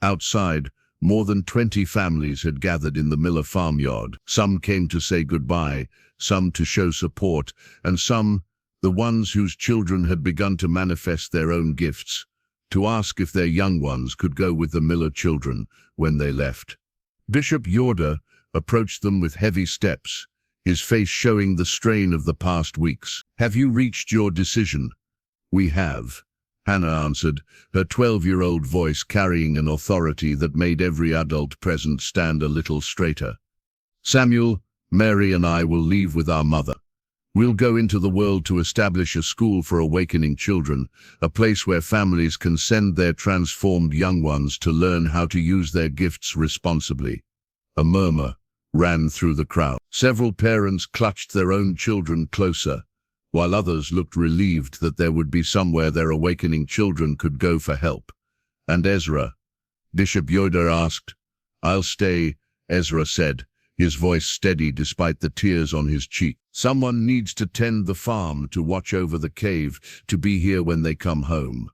Outside, more than 20 families had gathered in the Miller farmyard. Some came to say goodbye, some to show support, and some, the ones whose children had begun to manifest their own gifts, to ask if their young ones could go with the Miller children when they left. Bishop Yoder approached them with heavy steps, his face showing the strain of the past weeks. "Have you reached your decision?" "We have," Hannah answered, her 12-year-old voice carrying an authority that made every adult present stand a little straighter. "Samuel, Mary and I will leave with our mother. We'll go into the world to establish a school for awakening children, a place where families can send their transformed young ones to learn how to use their gifts responsibly." A murmur ran through the crowd. Several parents clutched their own children closer, while others looked relieved that there would be somewhere their awakening children could go for help. And Ezra? Bishop Yoder asked. "I'll stay," Ezra said, his voice steady despite the tears on his cheek. "Someone needs to tend the farm, to watch over the cave, to be here when they come home."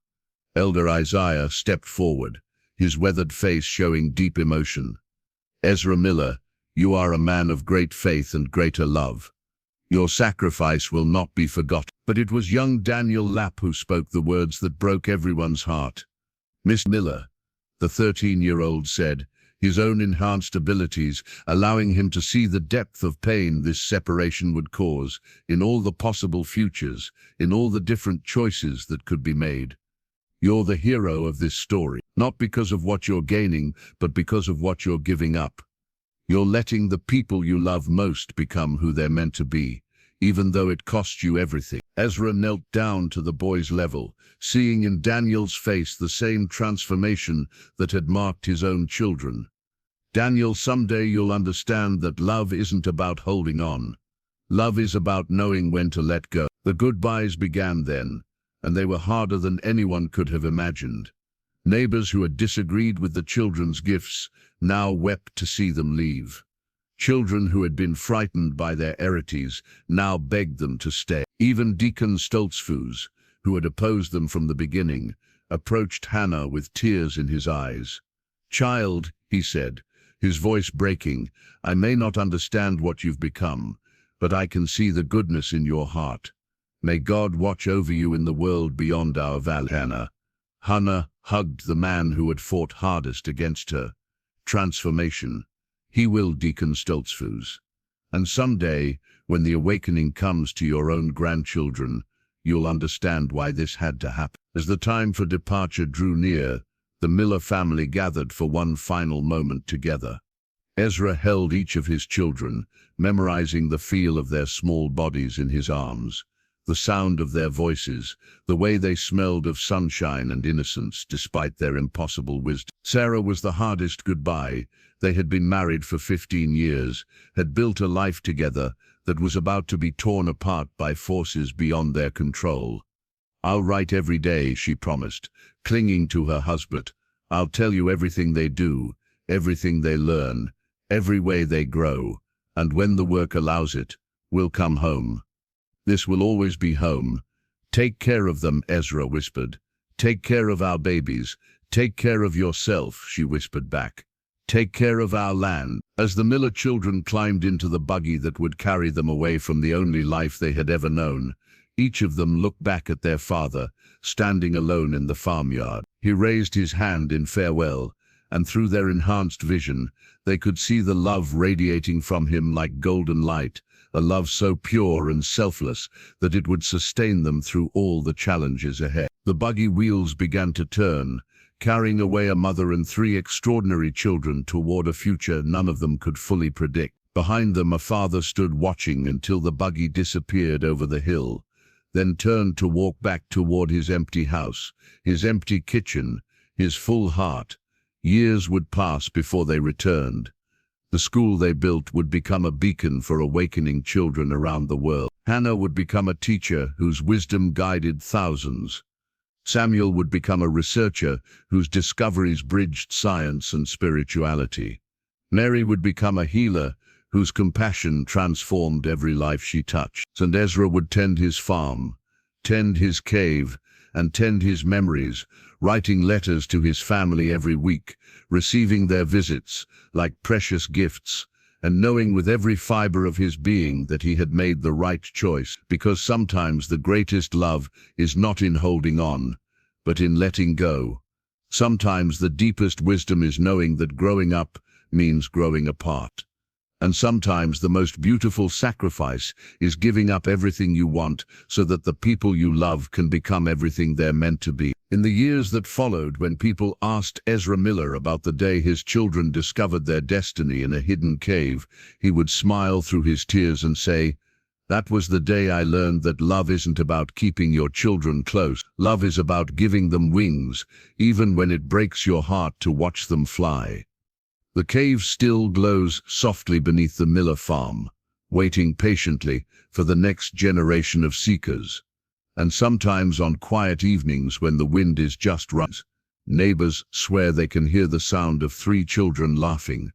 Elder Isaiah stepped forward, his weathered face showing deep emotion. "Ezra Miller, you are a man of great faith and greater love. Your sacrifice will not be forgotten." But it was young Daniel Lapp who spoke the words that broke everyone's heart. "Miss Miller," the 13-year-old said, his own enhanced abilities allowing him to see the depth of pain this separation would cause, in all the possible futures, in all the different choices that could be made. "You're the hero of this story, not because of what you're gaining, but because of what you're giving up. You're letting the people you love most become who they're meant to be, even though it costs you everything." Ezra knelt down to the boy's level, seeing in Daniel's face the same transformation that had marked his own children. "Daniel, someday you'll understand that love isn't about holding on. Love is about knowing when to let go." The goodbyes began then, and they were harder than anyone could have imagined. Neighbors who had disagreed with the children's gifts now wept to see them leave. Children who had been frightened by their erities now begged them to stay. Even Deacon Stoltzfus, who had opposed them from the beginning, approached Hannah with tears in his eyes. "Child," he said, his voice breaking, "I may not understand what you've become, but I can see the goodness in your heart. May God watch over you in the world beyond our valley." Hannah hugged the man who had fought hardest against her. "Transformation. He will, Deacon Stoltzfus. And someday, when the awakening comes to your own grandchildren, you'll understand why this had to happen." As the time for departure drew near, the Miller family gathered for one final moment together. Ezra held each of his children, memorizing the feel of their small bodies in his arms, the sound of their voices, the way they smelled of sunshine and innocence despite their impossible wisdom. Sarah was the hardest goodbye. They had been married for 15 years, had built a life together that was about to be torn apart by forces beyond their control. "I'll write every day," she promised, clinging to her husband. "I'll tell you everything they do, everything they learn, every way they grow, and when the work allows it, we'll come home. This will always be home. Take care of them," Ezra whispered. "Take care of our babies. Take care of yourself," she whispered back. "Take care of our land." As the Miller children climbed into the buggy that would carry them away from the only life they had ever known, each of them looked back at their father, standing alone in the farmyard. He raised his hand in farewell, and through their enhanced vision, they could see the love radiating from him like golden light, a love so pure and selfless that it would sustain them through all the challenges ahead. The buggy wheels began to turn, carrying away a mother and 3 extraordinary children toward a future none of them could fully predict. Behind them, a father stood watching until the buggy disappeared over the hill, then turned to walk back toward his empty house, his empty kitchen, his full heart. Years would pass before they returned. The school they built would become a beacon for awakening children around the world. Hannah would become a teacher whose wisdom guided thousands. Samuel would become a researcher whose discoveries bridged science and spirituality. Mary would become a healer whose compassion transformed every life she touched. And Ezra would tend his farm, tend his cave, and tend his memories, writing letters to his family every week, receiving their visits like precious gifts, and knowing with every fiber of his being that he had made the right choice, because sometimes the greatest love is not in holding on, but in letting go. Sometimes the deepest wisdom is knowing that growing up means growing apart. And sometimes the most beautiful sacrifice is giving up everything you want so that the people you love can become everything they're meant to be. In the years that followed, when people asked Ezra Miller about the day his children discovered their destiny in a hidden cave, he would smile through his tears and say, "That was the day I learned that love isn't about keeping your children close. Love is about giving them wings, even when it breaks your heart to watch them fly." The cave still glows softly beneath the Miller farm, waiting patiently for the next generation of seekers. And sometimes on quiet evenings when the wind is just right, neighbors swear they can hear the sound of 3 children laughing,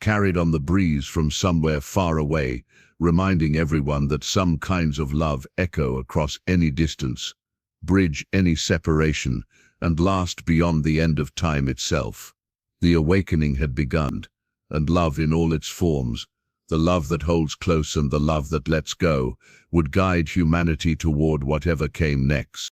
carried on the breeze from somewhere far away, reminding everyone that some kinds of love echo across any distance, bridge any separation, and last beyond the end of time itself. The awakening had begun, and love in all its forms, the love that holds close and the love that lets go, would guide humanity toward whatever came next.